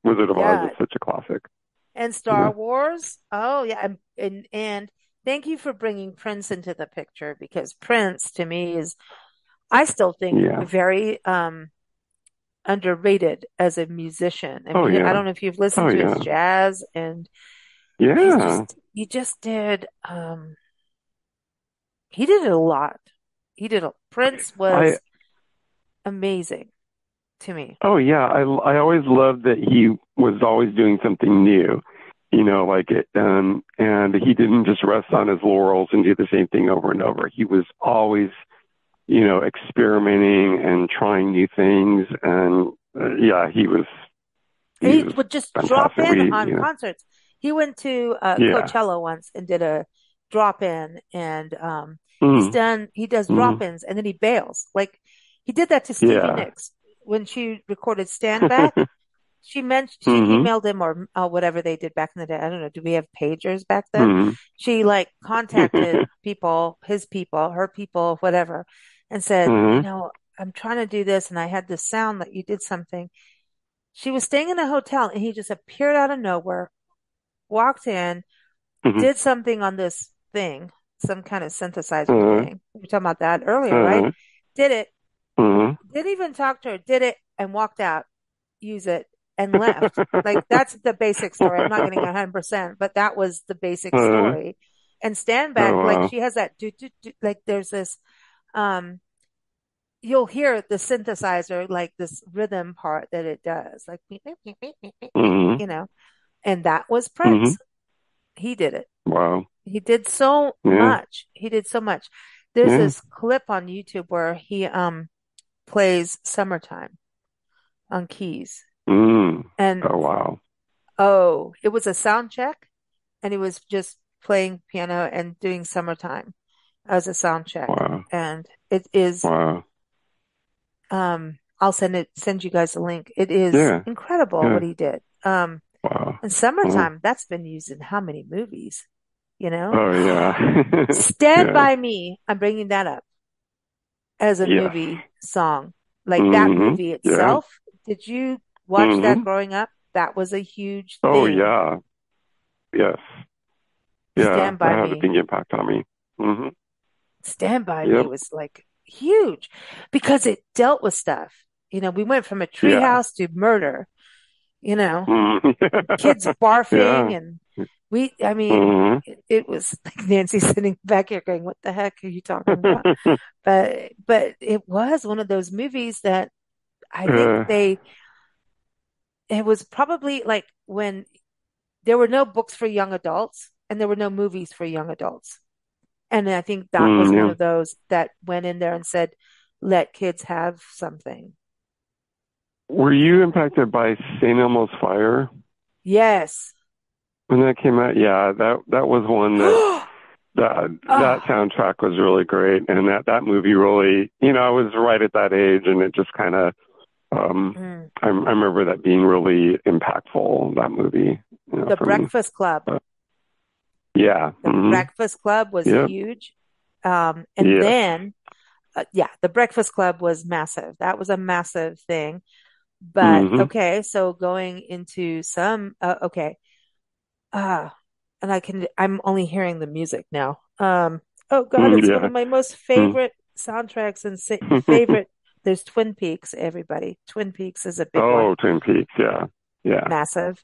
Wizard of Oz is yeah. such a classic, And you Star know. Wars. Oh, yeah. And thank you for bringing Prince into the picture because Prince to me is, I still think, Yeah. very underrated as a musician. I Oh mean, I yeah. don't know if you've Oh listened to his yeah. jazz, and Yeah. he just did he did it a lot. Prince I was amazing to me. Oh yeah, I always loved that he was always doing something new, like it, and he didn't just rest on his laurels and do the same thing over and over. He was always, experimenting and trying new things, and yeah, And he he was would just drop fantastic. in on concerts. He went to Yeah, Coachella once and did a drop in, and mm, he does drop mm, ins and then he bails. Like he did that to Stevie yeah, Nicks when she recorded Stand Back. She hmm, emailed him or whatever they did back in the day. I don't know. Do we have pagers back then? hmm, She like contacted people, his people, her people, whatever, and said, hmm, I'm trying to do this and I had this sound that you did something. She was staying in a hotel and he just appeared out of nowhere, walked in, hmm, did something on this thing, some kind of synthesizer uh, thing. We were talking about that earlier, right? uh, Did it, uh, didn't even talk to her, did it and walked out, use it and left. Like that's the basic story. I'm not getting 100%, but that was the basic uh, story. And Stand Back, oh like wow, she has that like there's this, um, you'll hear the synthesizer, like this rhythm part that it does, like, hmm, you know, and that was hmm, Prince. He did it. wow, He did so yeah, much. He did so much. There's yeah, this clip on YouTube where he plays Summertime on keys. mm, And oh wow, oh, it was a sound check and he was just playing piano and doing Summertime as a sound check. wow, And it is wow, I'll send you guys a link. It is yeah, incredible yeah, what he did. wow, And wow. Summertime, that's been used in how many movies, you know? Oh yeah, Stand yeah, By Me, I'm bringing that up as a yes, movie song. Like that hmm, movie yeah, itself. Did you watch that hmm, growing up? That was a huge oh thing. yeah, yes, yeah, Stand that By had a Me. big impact on me. Hmm, Stand By Me yep, was like huge because it dealt with stuff. We went from a yeah, treehouse to murder, you know, mm, kids barfing yeah, and I mean, hmm, it was like Nancy sitting back here going, what the heck are you talking about? But it was one of those movies that I think uh, it was probably like when there were no books for young adults and there were no movies for young adults. And I think that was one yeah. of those that went in there and said, let kids have something. Were you impacted by St. Elmo's Fire Yes. when that came out? Yeah, that was one that Ah, soundtrack was really great, and that movie really, I was right at that age, and it just kind of, mm. I remember that being really impactful. That movie, The for me. Breakfast Club. But, yeah. The Hmm. Breakfast Club was Yep. huge. And Yes. then, yeah, the Breakfast Club was massive. That was a massive thing. But Hmm. okay, so going into some, okay. Ah, and I'm only hearing the music now. Oh God, it's one Yeah. of my most Mm. favorite soundtracks and favorite. There's Twin Peaks, everybody. Twin Peaks is a big one, Oh, Twin Peaks. Yeah. Yeah. massive.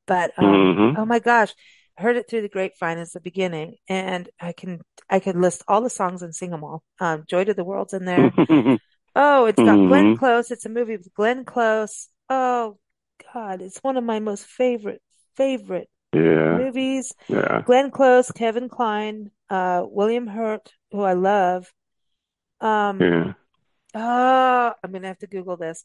But Hmm. oh my gosh, I heard it through the grapevine as the beginning, and I can list all the songs and sing them all. Joy to the World's in there. Oh, it's got Glenn Hmm. Close. It's a movie with Glenn Close. Oh God, it's one of my most favorite Yeah. movies. Yeah. Glenn Close, Kevin Kline, William Hurt, who I love. Um, Yeah. I'm gonna have to Google this.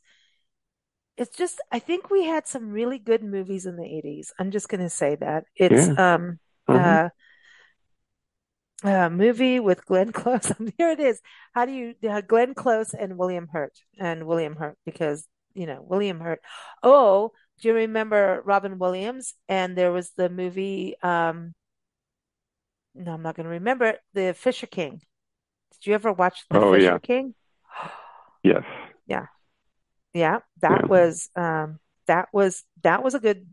It's just, I think we had some really good movies in the 80s. I'm just gonna say that. It's Yeah. Uh-huh. a movie with Glenn Close. Here it is. How do you Glenn Close and William Hurt because William Hurt. Oh, do you remember Robin Williams? And there was the movie, no, I'm not going to remember it, The Fisher King. Did you ever watch The Oh Fisher yeah. King? Yes. Yeah. Yeah. Yeah. That was a good,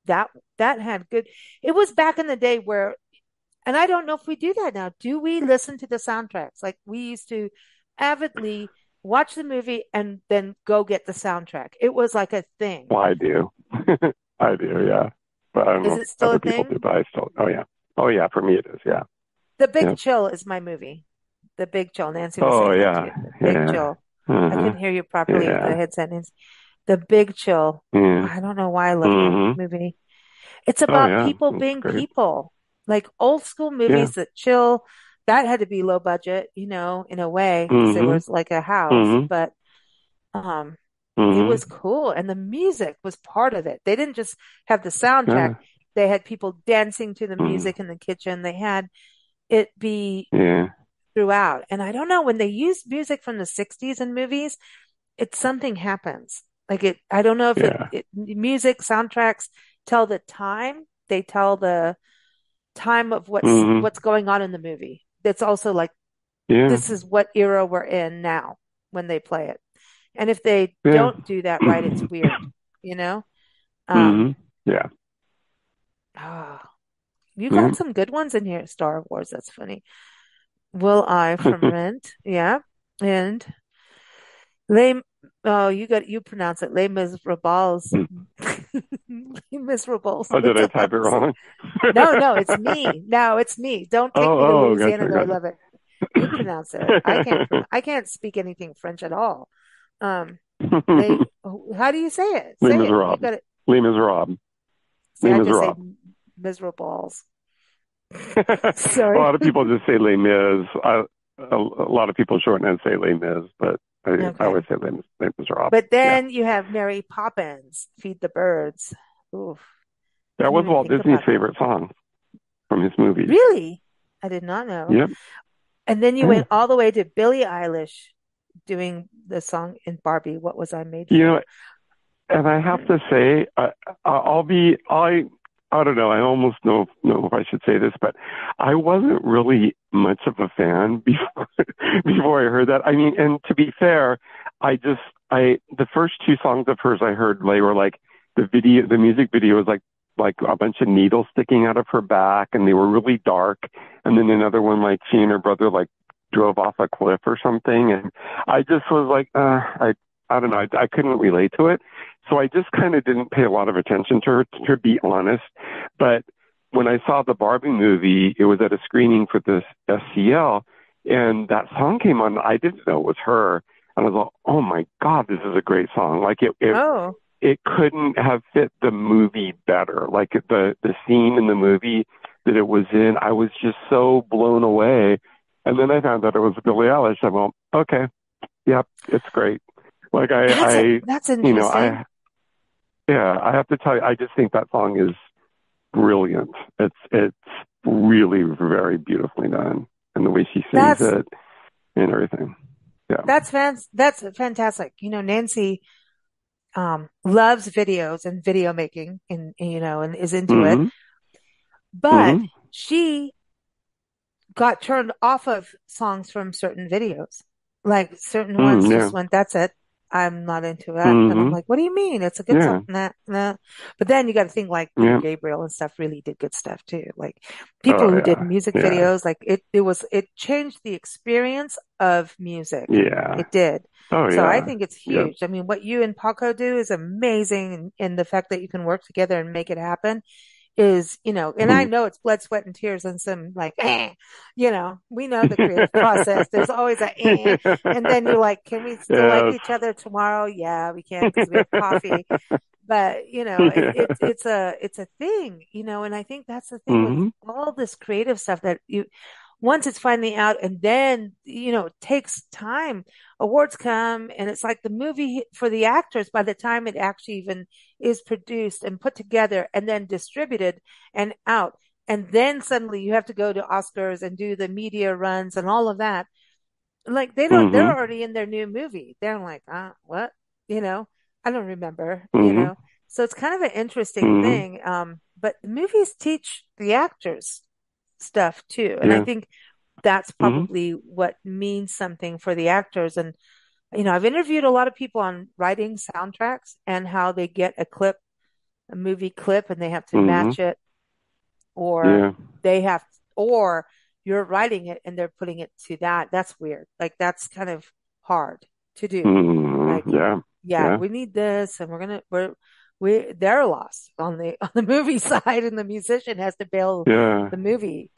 that, that had good, it was back in the day where, and I don't know if we do that now. Do we listen to the soundtracks? Like we used to avidly watch the movie and then go get the soundtrack. It was like a thing. Well, I do. I do. Yeah. But I don't know Is if it still a other people do. thing? But I still. Oh yeah. Oh yeah. For me, it is. Yeah. The Big Yeah. Chill is my movie. The Big Chill. Nancy was Oh saying that to yeah. you. The Big Yeah. Chill. I Uh-huh. couldn't hear you properly with the Yeah. headset. Nancy. The Big Chill. Yeah. I don't know why I love that Mm-hmm. movie. It's Oh about yeah. people That's being great. people. Like old school Yeah. movies that chill. That had to be low budget, in a way, because there Mm-hmm. was like a house, Mm-hmm. but um it was Mm-hmm. cool and the music was part of it. They didn't just have the soundtrack. Yeah. They had people dancing to the Mm. music in the kitchen. They had it be Yeah. throughout. And I don't know, when they use music from the 60s in movies, something happens. Like I don't know if Yeah. music soundtracks tell the time. They tell the time of Mm-hmm. what's going on in the movie. That's also like, Yeah. this is what era we're in now when they play it. And if they Yeah. don't do that right, it's weird, you know? Um, Mm-hmm. Yeah. oh, you Yeah. got some good ones in here, Star Wars. That's funny. Will I from Rent? Yeah. And Les, oh, you pronounce it Les Miserables. Les Miserables. Oh, did That's I how type it I'm saying. wrong? No, no, it's me. No, it's me. Don't take Oh, me to oh, Louisiana gotcha, though. I love it. You pronounce it. gotcha. I can't speak anything French at all. Um, Les, how do you say it? Les Say it. You Miserables. got it. Les Miserables. See, Les I just say Miserables. miserables. A Sorry. lot of people just say Les Mis. A lot of people shorten and say Les Mis, but I Okay. always say Les Miserables. But Yeah. then you have Mary Poppins, Feed the Birds. Oof. That Didn't was even Walt think Disney's about that. favorite song from his movies. Really? I did not know. Yep. And then you Yeah. went all the way to Billie Eilish doing the song in Barbie, What Was I Made You For? know, and I have to say, I don't know. I almost know if I should say this, but I wasn't really much of a fan before I heard that. I mean, and to be fair, the first two songs of hers I heard, they were like the music video was like a bunch of needles sticking out of her back, and they were really dark. And then another one, like she and her brother like drove off a cliff or something, and I just was like, I don't know, I couldn't relate to it. So I just kind of didn't pay a lot of attention to her, to be honest. But when I saw the Barbie movie, it was at a screening for the SCL, and that song came on. I didn't know it was her, and I was like, "Oh my God, this is a great song!" Like Oh, it couldn't have fit the movie better. Like the scene in the movie that it was in, I was just so blown away. And then I found out it was Billie Eilish. I went, okay, yep, it's great. Like that's you know, interesting. yeah, I have to tell you, I just think that song is brilliant. It's really very beautifully done, and the way she sings That's it and everything. Yeah. that's fantastic. Nancy loves videos and video making and is into it. Mm-hmm. But Mm-hmm. she got turned off of songs from certain videos. Like certain ones Mm, just yeah. went, that's it. I'm not into that. And I'm Mm-hmm. like, what do you mean? It's a good song. Yeah. Nah, nah. But then you got to think like Peter Yeah. Gabriel and stuff really did good stuff too. Like Oh people who did yeah. music Yeah. videos, like it changed the experience of music. Yeah. It did. Oh So I yeah. think it's Yep. huge. I mean, what you and Paco do is amazing. And the fact that you can work together and make it happen and I Mm. know it's blood, sweat, and tears and some like, we know the creative process. There's always and then you're like, can we still like Yes. each other tomorrow? Yeah, we can because we have coffee. But Yeah. it's a thing, and I think that's the thing with Hmm. all this creative stuff that once it's finally out and then, it takes time. Awards come and it's like the movie for the actors by the time it actually even is produced and put together and then distributed and out. And then suddenly you have to go to Oscars and do the media runs and all of that. Like they're Hmm. already in their new movie. They're like, what? I don't remember, Hmm. So it's kind of an interesting Hmm. thing. But the movies teach the actors stuff too. And I Yeah. think that's Hmm. probably what means something for the actors. And, I've interviewed a lot of people on writing soundtracks and how they get a movie clip, and they have to Hmm. match it, or Yeah. they have, or you're writing it and they're putting it to that. That's weird. Like that's kind of hard to do. Hmm. Like, Yeah. yeah, Yeah. we need this, and they're lost on the movie side, and the musician has to bail Yeah. the movie.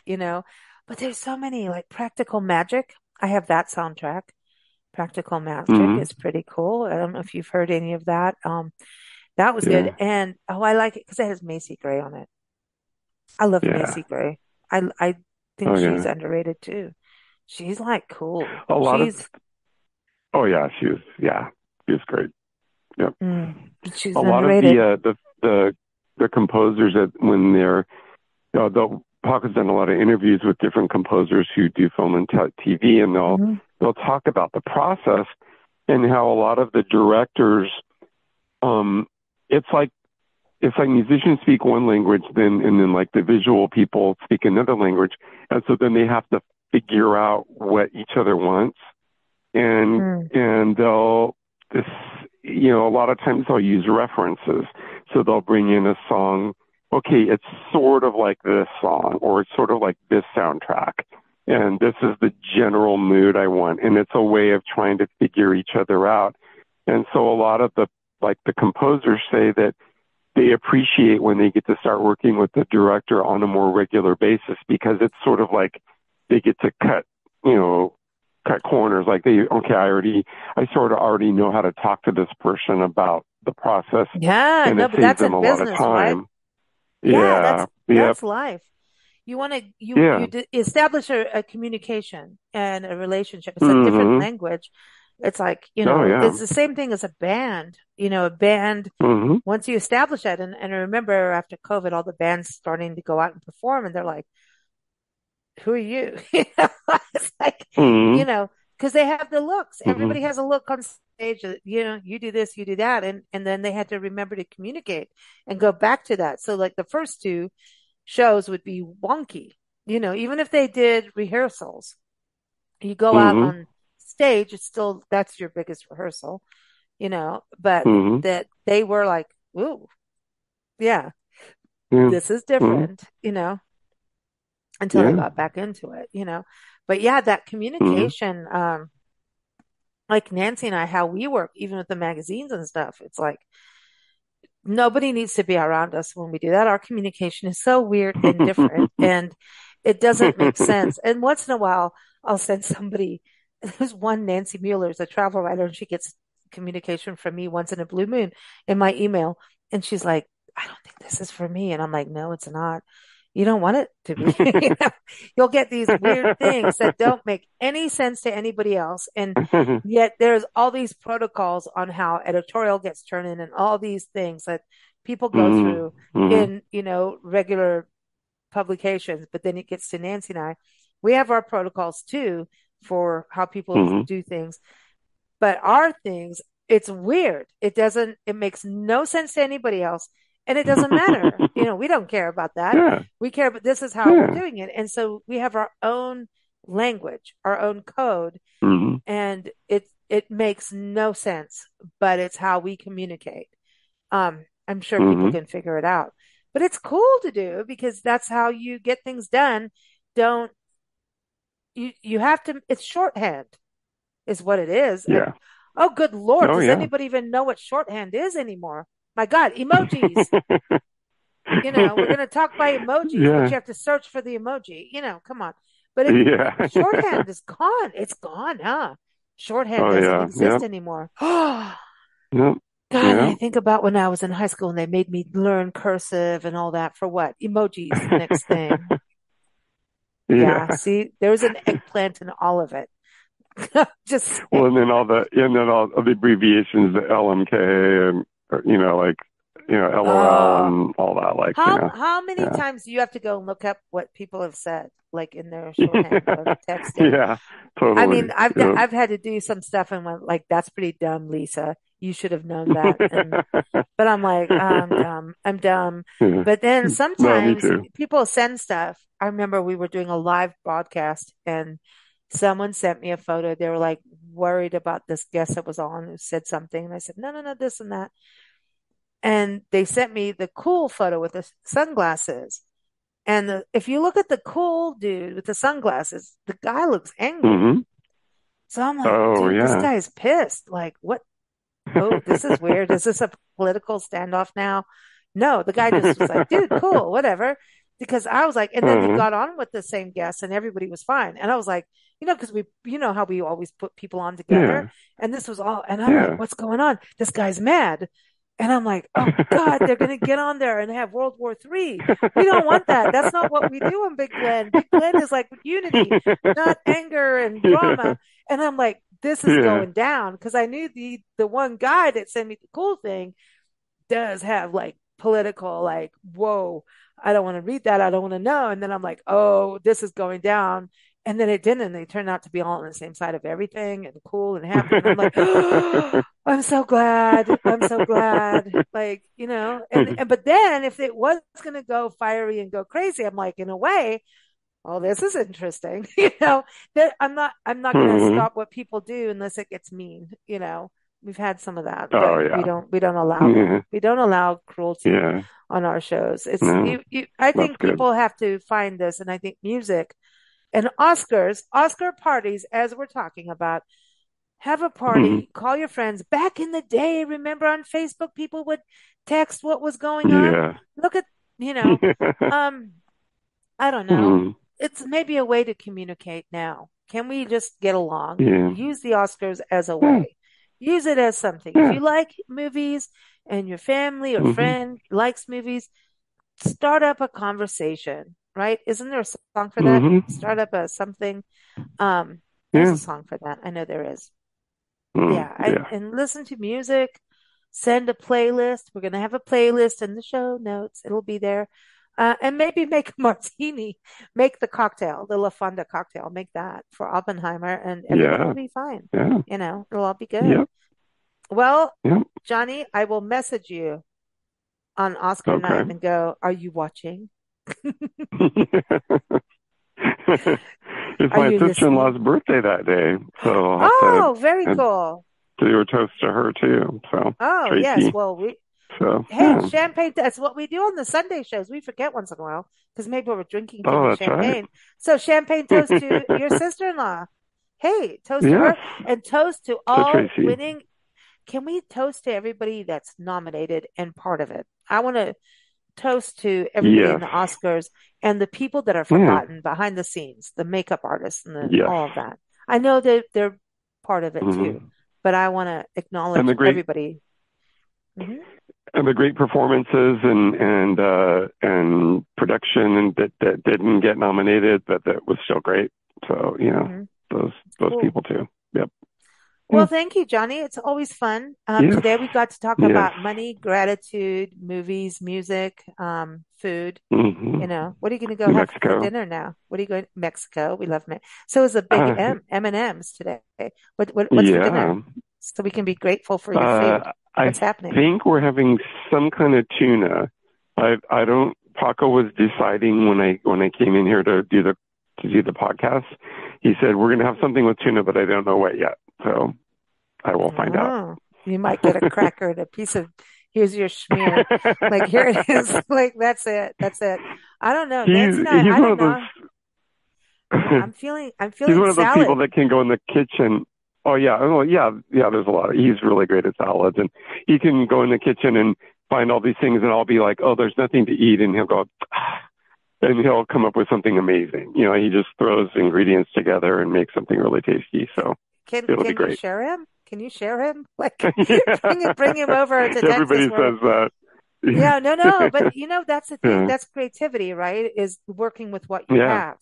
But there's so many like Practical Magic. I have that soundtrack. Practical Magic Hmm. is pretty cool. I don't know if you've heard any of that. That was good, Yeah. and oh, I like it because it has Macy Gray on it. I love Yeah. Macy Gray. I think Oh she's yeah. underrated too. She's like cool. A lot of. She's Oh yeah. She was great. Yep. mm, A she's lot of underrated. the composers that when they're Hawk has done a lot of interviews with different composers who do film and TV, and Hmm. they'll talk about the process and how a lot of the directors, um, it's like musicians speak one language, then like the visual people speak another language, and so then they have to figure out what each other wants, and Mm. they'll this a lot of times they'll use references, so they'll bring in a song. Okay, it's sort of like this song, or it's sort of like this soundtrack, and this is the general mood I want, and it's a way of trying to figure each other out. And so a lot of the composers say that they appreciate when they get to start working with the director on a more regular basis, because it's sort of like they get to cut corners. Like I sort of already know how to talk to this person about the process, Yeah, and no, it but saves that's them in a lot of business, right? time. Yeah, Yeah. Yep. that's life. You want to Yeah. establish a communication and a relationship. It's a different Mhm. language. It's like, Oh it's yeah. the same thing as a band. A band, Mhm. once you establish that, and I remember after COVID, all the bands starting to go out and perform, and they're like, who are you? It's like, Mhm. because they have the looks. Everybody Mhm. has a look on stage that, you do this, you do that. And then they had to remember to communicate and go back to that. So like the first two shows would be wonky, even if they did rehearsals, you go out Mhm. on stage, it's still, that's your biggest rehearsal, but Mhm. that they were like, ooh, yeah, Yeah. this is Mhm. different, until they Yeah. got back into it. But yeah, that Mhm. communication, like Nancy and I, how we work, even with the magazines and stuff, it's like nobody needs to be around us when we do that. Our communication is so weird and different, and it doesn't make sense. And once in a while, I'll send somebody. There's one Nancy Mueller's a travel writer, and she gets communication from me once in a blue moon in my email, and she's like, "I don't think this is for me," and I'm like, "No, it's not. You don't want it to be." You'll get these weird things that don't make any sense to anybody else, and yet there's all these protocols on how editorial gets turned in, and all these things that people go Mhm. through Mhm. in, regular publications. But then it gets to Nancy and I. We have our protocols too for how people Mhm. do things, but our things, it's weird. It makes no sense to anybody else. And it doesn't matter. We don't care about that. Yeah. We care, but this is how we're Yeah. doing it. And so we have our own language, our own code, Mhm. and it makes no sense, but it's how we communicate. I'm sure people Mhm. can figure it out, but it's cool to do because that's how you get things done. Don't you have to, it's shorthand is what it is. And Yeah. oh, good Lord, Oh does yeah. anybody even know what shorthand is anymore? My God, emojis. We're going to talk by emojis, but Yeah. you have to search for the emoji. Come on. But Yeah. shorthand is gone. It's gone, huh? Shorthand Oh doesn't yeah. exist Yep. anymore. God, Yep. I Yep. think about when I was in high school and they made me learn cursive and all that for what? Emojis, the next thing. Yeah, Yeah. see, there's an eggplant in all of it. Just Well, saying. and then all the abbreviations, the LMK, and like LOL Oh, and all that, like how many yeah. times do you have to go and look up what people have said, like in their shorthand of texting? Yeah. I mean, Totally. Yep. I've had to do some stuff and went like, "That's pretty dumb, Lisa." You should have known that. But I'm like, I'm dumb. I'm dumb. Yeah. But then No, me sometimes too. people send stuff. I remember we were doing a live broadcast and someone sent me a photo. They were like worried about this guest that was on who said something. And I said, no, no, no, this and that. And they sent me the cool photo with the sunglasses. And if you look at the cool dude with the sunglasses, the guy looks angry. Hmm. So I'm like, Oh, dude, this yeah. guy is pissed. Like, what? Oh, this is weird. Is this a political standoff now? No, the guy just was like, dude, cool, whatever. Because I was like, and then he Uh-huh. got on with the same guest and everybody was fine. And I was like, because you know how we always put people on together. Yeah. And this was all, and I'm like, Yeah. what's going on? This guy's mad. And I'm like, oh God, they're going to get on there and have World War III. We don't want that. That's not what we do in Big Glen. Big Glen is like unity, not anger and Yeah. drama. And I'm like, this is Yeah. going down because I knew the one guy that sent me the cool thing does have like political, like, whoa, I don't want to read that. I don't want to know. And then I'm like, oh, this is going down. And then it didn't. They turned out to be all on the same side of everything and cool and happy. And I'm like, oh, I'm so glad. I'm so glad. Like, but then if it was going to go fiery and go crazy, I'm like, in a way, oh, this is interesting. That I'm not going to Mhm. stop what people do unless it gets mean. We've had some of that, Oh, but we yeah. don't allow that. Yeah. We don't allow cruelty Yeah. on our shows. It's No, I that's think good. people have to find this, and I think music and Oscar parties, as we're talking about, have a Mhm. party, call your friends. Back in the day, remember on Facebook, people would text what was going on. Yeah. Look at, you know, um, I don't know. Mhm. It's maybe a way to communicate now. Can we just get along? Yeah. Use the Oscars as a Yeah. way. Use it as something. If Yeah. you like movies and your family or Mhm. friend likes movies, start up a conversation, right? Isn't there a song for that? Mhm. Start up a something. There's a Yeah. song for that. I know there is. Mm. Yeah, Yeah. and listen to music, send a playlist. We're gonna have a playlist in the show notes. It'll be there. And maybe make a martini, make the cocktail, the La Fonda cocktail, make that for Oppenheimer, and everyone will Yeah. be fine. Yeah. It'll all be good. Yep. Well, Yep. Johnny, I will message you on Oscar night Okay. and go, are you watching? It's Are my you sister-in-law's listening? birthday that day, so I'll have to Oh, very cool. do a toast to her too. So Oh, yes. Tracy. Well, So hey, yeah. champagne, that's what we do on the Sunday shows. We forget once in a while because maybe we're drinking too Oh, much that's right. champagne. So champagne toast to your sister-in-law. Hey, toast to Yes, her and toast to to all Tracy. winning. Can we toast to everybody that's nominated and part of it? I want to toast to everybody in Yes. the Oscars and the people that are Yeah. forgotten behind the scenes, the makeup artists and Yes. all of that. I know that they're part of it too, Hmm. but I want to And acknowledge the great everybody. Hmm. and the great performances and production and that didn't get nominated, but that was still great. So Hmm. those Cool. people too. Yep. Well, Yeah. thank you, Johnny. It's always fun. Yes. Today we got to talk Yes. about money, gratitude, movies, music, food. Hmm. What are you going to go New have for Mexico. dinner now? What are you going? Mexico. We love Mexico. So is a big Uh, M&Ms today. What's for dinner? yeah. So we can be grateful for your food. I What's happening? think we're having some kind of tuna. I don't. Paco was deciding when I came in here to do the podcast. He said we're going to have something with tuna, but I don't know what yet. So I will find out. Oh, you might get a cracker and a piece of, here's your schmear. Like here it is. Like that's it. That's it. I don't know. Nancy and He's I one don't of those. know. Yeah, I'm He's feeling one of those people salad. that can go in the kitchen. Oh yeah, oh yeah, yeah. There's a lot. He's really great at salads, and he can go in the kitchen and find all these things, and I'll be like, oh, there's nothing to eat, and he'll go, and he'll come up with something amazing. He just throws ingredients together and makes something really tasty. So it'll be Can you great. share him? Can you share him? Like Yeah. bring him over to Texas Everybody where says that. yeah, no, but that's the thing. Yeah, That's creativity, right? Is working with what you yeah, have.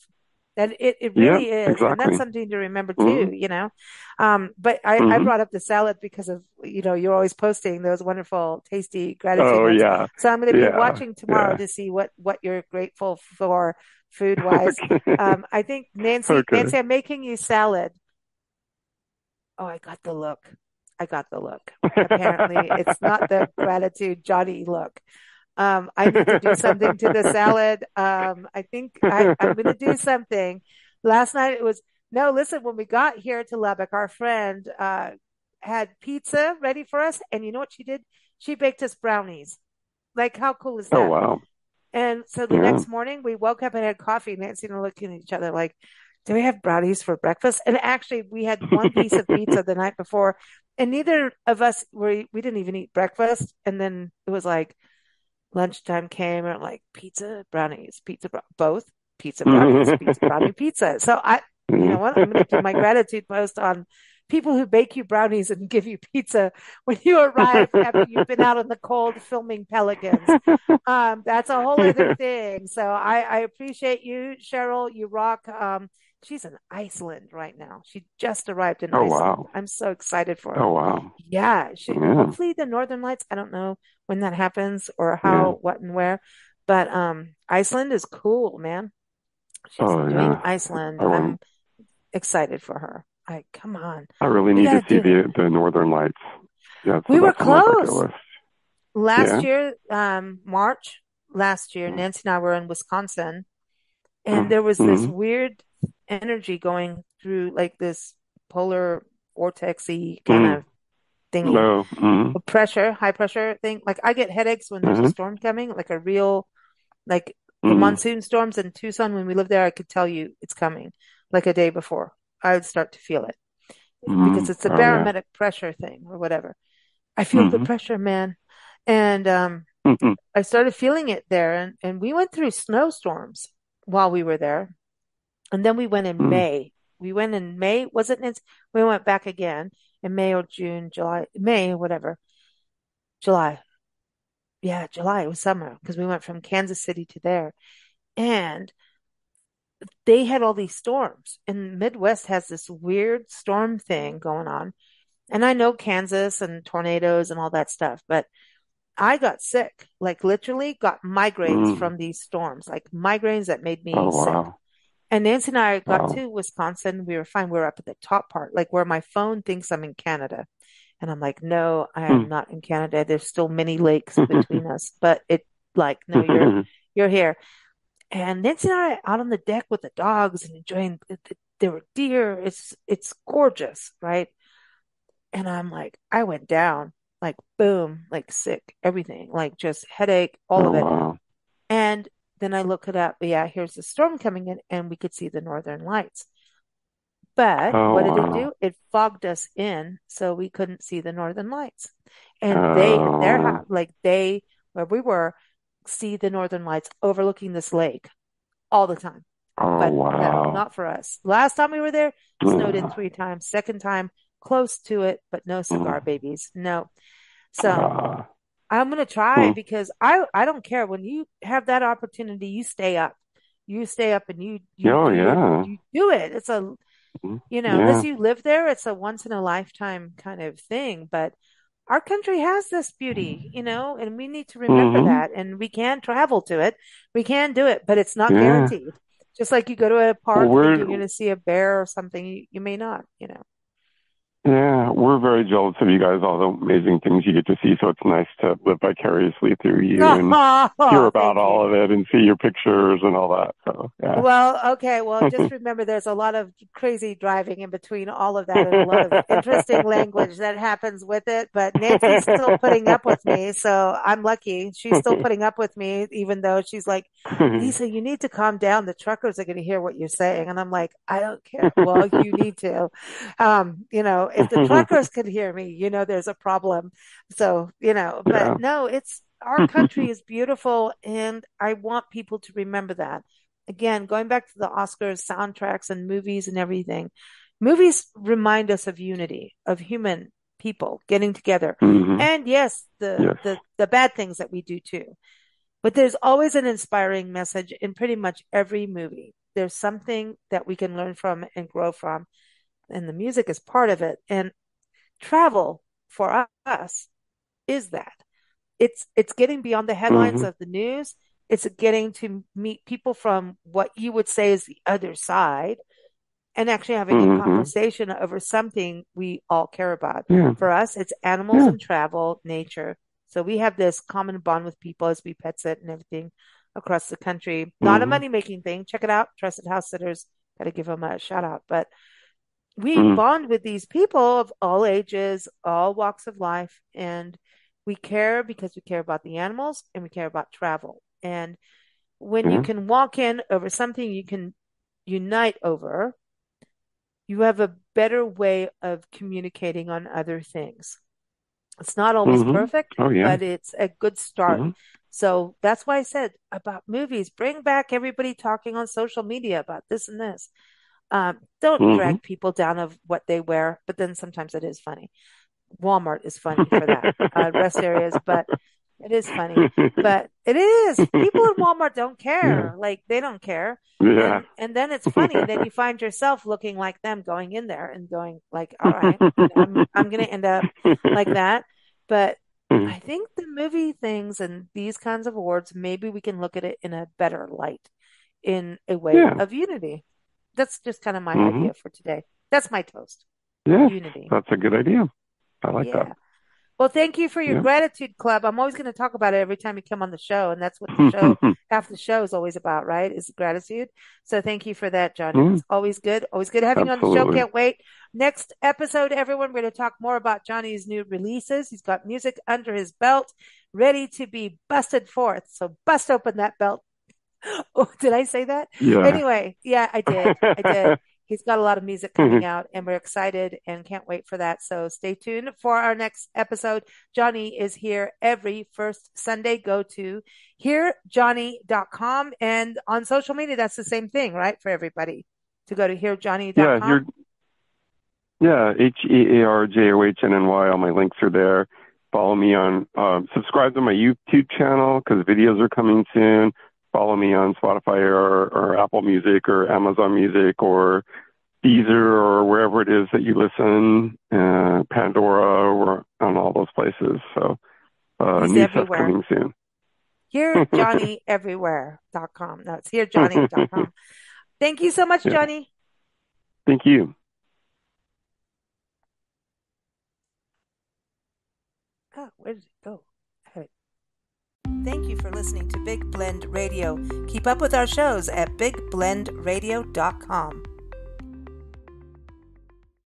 That it yeah, really is. And that's exactly. something to remember Hmm. too. But I Hmm. brought up the salad because of, you're always posting those wonderful, tasty gratitude Oh notes. yeah, So I'm going to be yeah, watching tomorrow yeah. to see what you're grateful for food wise. Okay, I think Nancy, okay. I'm making you salad. Oh, I got the look. I got the look. Apparently, it's not the gratitude Johnny look. I need to do something to the salad. I think I'm going to do something. Last night it was, no, listen, when we got here to Lubbock, our friend, had pizza ready for us. And you know what she did? She baked us brownies. Like, how cool is Oh, that? wow. And so the Yeah. next morning we woke up and had coffee. Nancy and I looking at each other like, do we have brownies for breakfast? And actually we had one piece of pizza the night before and neither of us we didn't even eat breakfast. And then it was like lunchtime came and like pizza, brownies, both pizza, brownies, pizza, brownie, pizza. So you know what? I'm going to do my gratitude post on people who bake you brownies and give you pizza when you arrive after you've been out in the cold filming pelicans. That's a whole other thing. So I appreciate you, Cheryl. You rock. She's in Iceland right now. She just arrived in Oh, Iceland. wow. I'm so excited for Oh, her. wow. Yeah, Yeah. hopefully the Northern Lights. I don't know when that happens or Yeah. how, what, and where, but Iceland is cool, man. She's Oh, doing yeah. Iceland. I want, I'm excited for her. Come on, I really we need to got to see do it. the Northern Lights. Yeah, so We were that's on my bucket close list. last Yeah. year, March last year. Nancy and I were in Wisconsin, and there was this Mm-hmm. weird energy going through, like this polar vortexy kind Mm. of thingy. No. Mm. A pressure, high pressure thing. Like I get headaches when there's a Mm-hmm. storm coming, like a real, like the Mm-hmm. monsoon storms in Tucson. When we lived there, I could tell you it's coming like a day before. I would start to feel it because Mm. it's a Oh, yeah. barometric pressure thing or whatever. I feel the Mm-hmm. pressure, man. And I started feeling it there. And we went through snowstorms while we were there. And then we went in Mm. May. We went in May, was it? We went back again in May or June, July, May, whatever. July. Yeah, July. It was summer because we went from Kansas City to there. And they had all these storms. And the Midwest has this weird storm thing going on. And I know Kansas and tornadoes and all that stuff, but I got sick, like literally got migraines Mm. from these storms, like migraines that made me Oh, sick. wow. And Nancy and I got Wow. to Wisconsin. We were fine. We were up at the top part, like where my phone thinks I'm in Canada. And I'm like, no, I am Mm. not in Canada. There's still many lakes between us, but it like, no, you're here. And Nancy and I are out on the deck with the dogs and enjoying there were deer. It's gorgeous, right? And I'm like, I went down, like boom, like sick, everything, like just headache, all Oh, of it. wow. And then I look it up. Yeah, here's the storm coming in, and we could see the northern lights. But Oh, what did it wow. do? It fogged us in, so we couldn't see the northern lights. And they, their Oh, house, like they, where we were, see the northern lights overlooking this lake all the time. oh, But no, wow. not for us. Last time we were there, snowed in Mm. 3 times. Second time, close to it, but no cigar Mm. babies. No. So Uh, I'm gonna try mm. because I don't care. When you have that opportunity, you stay up. You stay up and you Oh, do yeah. you do it. It's a Mm. unless Yeah. you live there, it's a once in a lifetime kind of thing. But our country has this beauty, and we need to remember Mm-hmm. that. And we can travel to it. We can do it, but it's not Yeah. guaranteed. Just like you go to a Well, park thinking you're going to see a bear or something, you may not. we're very jealous of you guys, all the amazing things you get to see. So it's nice to live vicariously through you and hear Oh, about thank you. all of it and see your pictures and all that. So, yeah. Well, okay. Well, just remember there's a lot of crazy driving in between all of that and a lot of interesting language that happens with it. But Nancy's still putting up with me. So I'm lucky. She's still putting up with me, even though she's like, Lisa, you need to calm down. The truckers are going to hear what you're saying. And I'm like, I don't care. Well, you need to. If the truckers could hear me, there's a problem. So, but Yeah. no, our country is beautiful, and I want people to remember that. Again, going back to the Oscars, soundtracks, and movies and everything, movies remind us of unity, of human people getting together. Hmm. And yes, the Yes. the the bad things that we do too. But there's always an inspiring message in pretty much every movie. There's something that we can learn from and grow from, and the music is part of it. And travel for us is that. It's getting beyond the headlines Hmm. of the news. It's getting to meet people from what you would say is the other side and actually having a Mm-hmm. conversation over something we all care about. Yeah. For us, it's animals Yeah. and travel, nature. So we have this common bond with people as we pet sit and everything across the country. Not a Mm-hmm. money making thing. Check it out. Trusted House Sitters. Got to give them a shout out. But we Mm-hmm. bond with these people of all ages, all walks of life, and we care because we care about the animals and we care about travel. And when you Yeah. can walk in over something you can unite over, you have a better way of communicating on other things. It's not always Mm-hmm. perfect, Oh yeah. but it's a good start. Mm-hmm. So that's why I said about movies, bring back everybody talking on social media about this and this. Don't Mm-hmm. drag people down of what they wear, but then sometimes it is funny. Walmart is funny for that, rest areas, but it is funny. But it is. People in Walmart don't Yeah. care. Like they don't care. Yeah. And then it's funny. Then you find yourself looking like them going in there and going like, all right, I'm gonna end up like that. But I think the movie things and these kinds of awards, maybe we can look at it in a better light, in a way Yeah. of unity. That's just kind of my Mm-hmm. idea for today. That's my toast. Yes, Unity. that's a good idea. I like that. Yeah. Well, thank you for your Yeah. gratitude club. I'm always going to talk about it every time you come on the show. And that's what the show, half the show is always about, right? Is gratitude. So thank you for that, Johnny. Yeah, It's always good. Always good having you on the show. absolutely. Can't wait. Next episode, everyone, we're going to talk more about Johnny's new releases. He's got music under his belt, ready to be busted forth. So bust open that belt. Oh, did I say that? Yeah. Anyway, yeah, I did. I did. He's got a lot of music coming out and we're excited and can't wait for that. So stay tuned for our next episode. Johnny is here every first Sunday. Go to hearjohnny.com and on social media, that's the same thing, right? For everybody to go to Yeah, hearjohnny.com. you're yeah, HEARJOHNNY. All my links are there. Follow me on subscribe to my YouTube channel because videos are coming soon. Follow me on Spotify or Apple Music or Amazon Music or Deezer or wherever it is that you listen, Pandora or on all those places. So He's new stuff everywhere. coming soon. HearJohnnyEverywhere.com. No, it's hearjohnny.com. Thank you so much, Yeah, Johnny. thank you. Oh, where did it go? Thank you for listening to Big Blend Radio. Keep up with our shows at bigblendradio.com.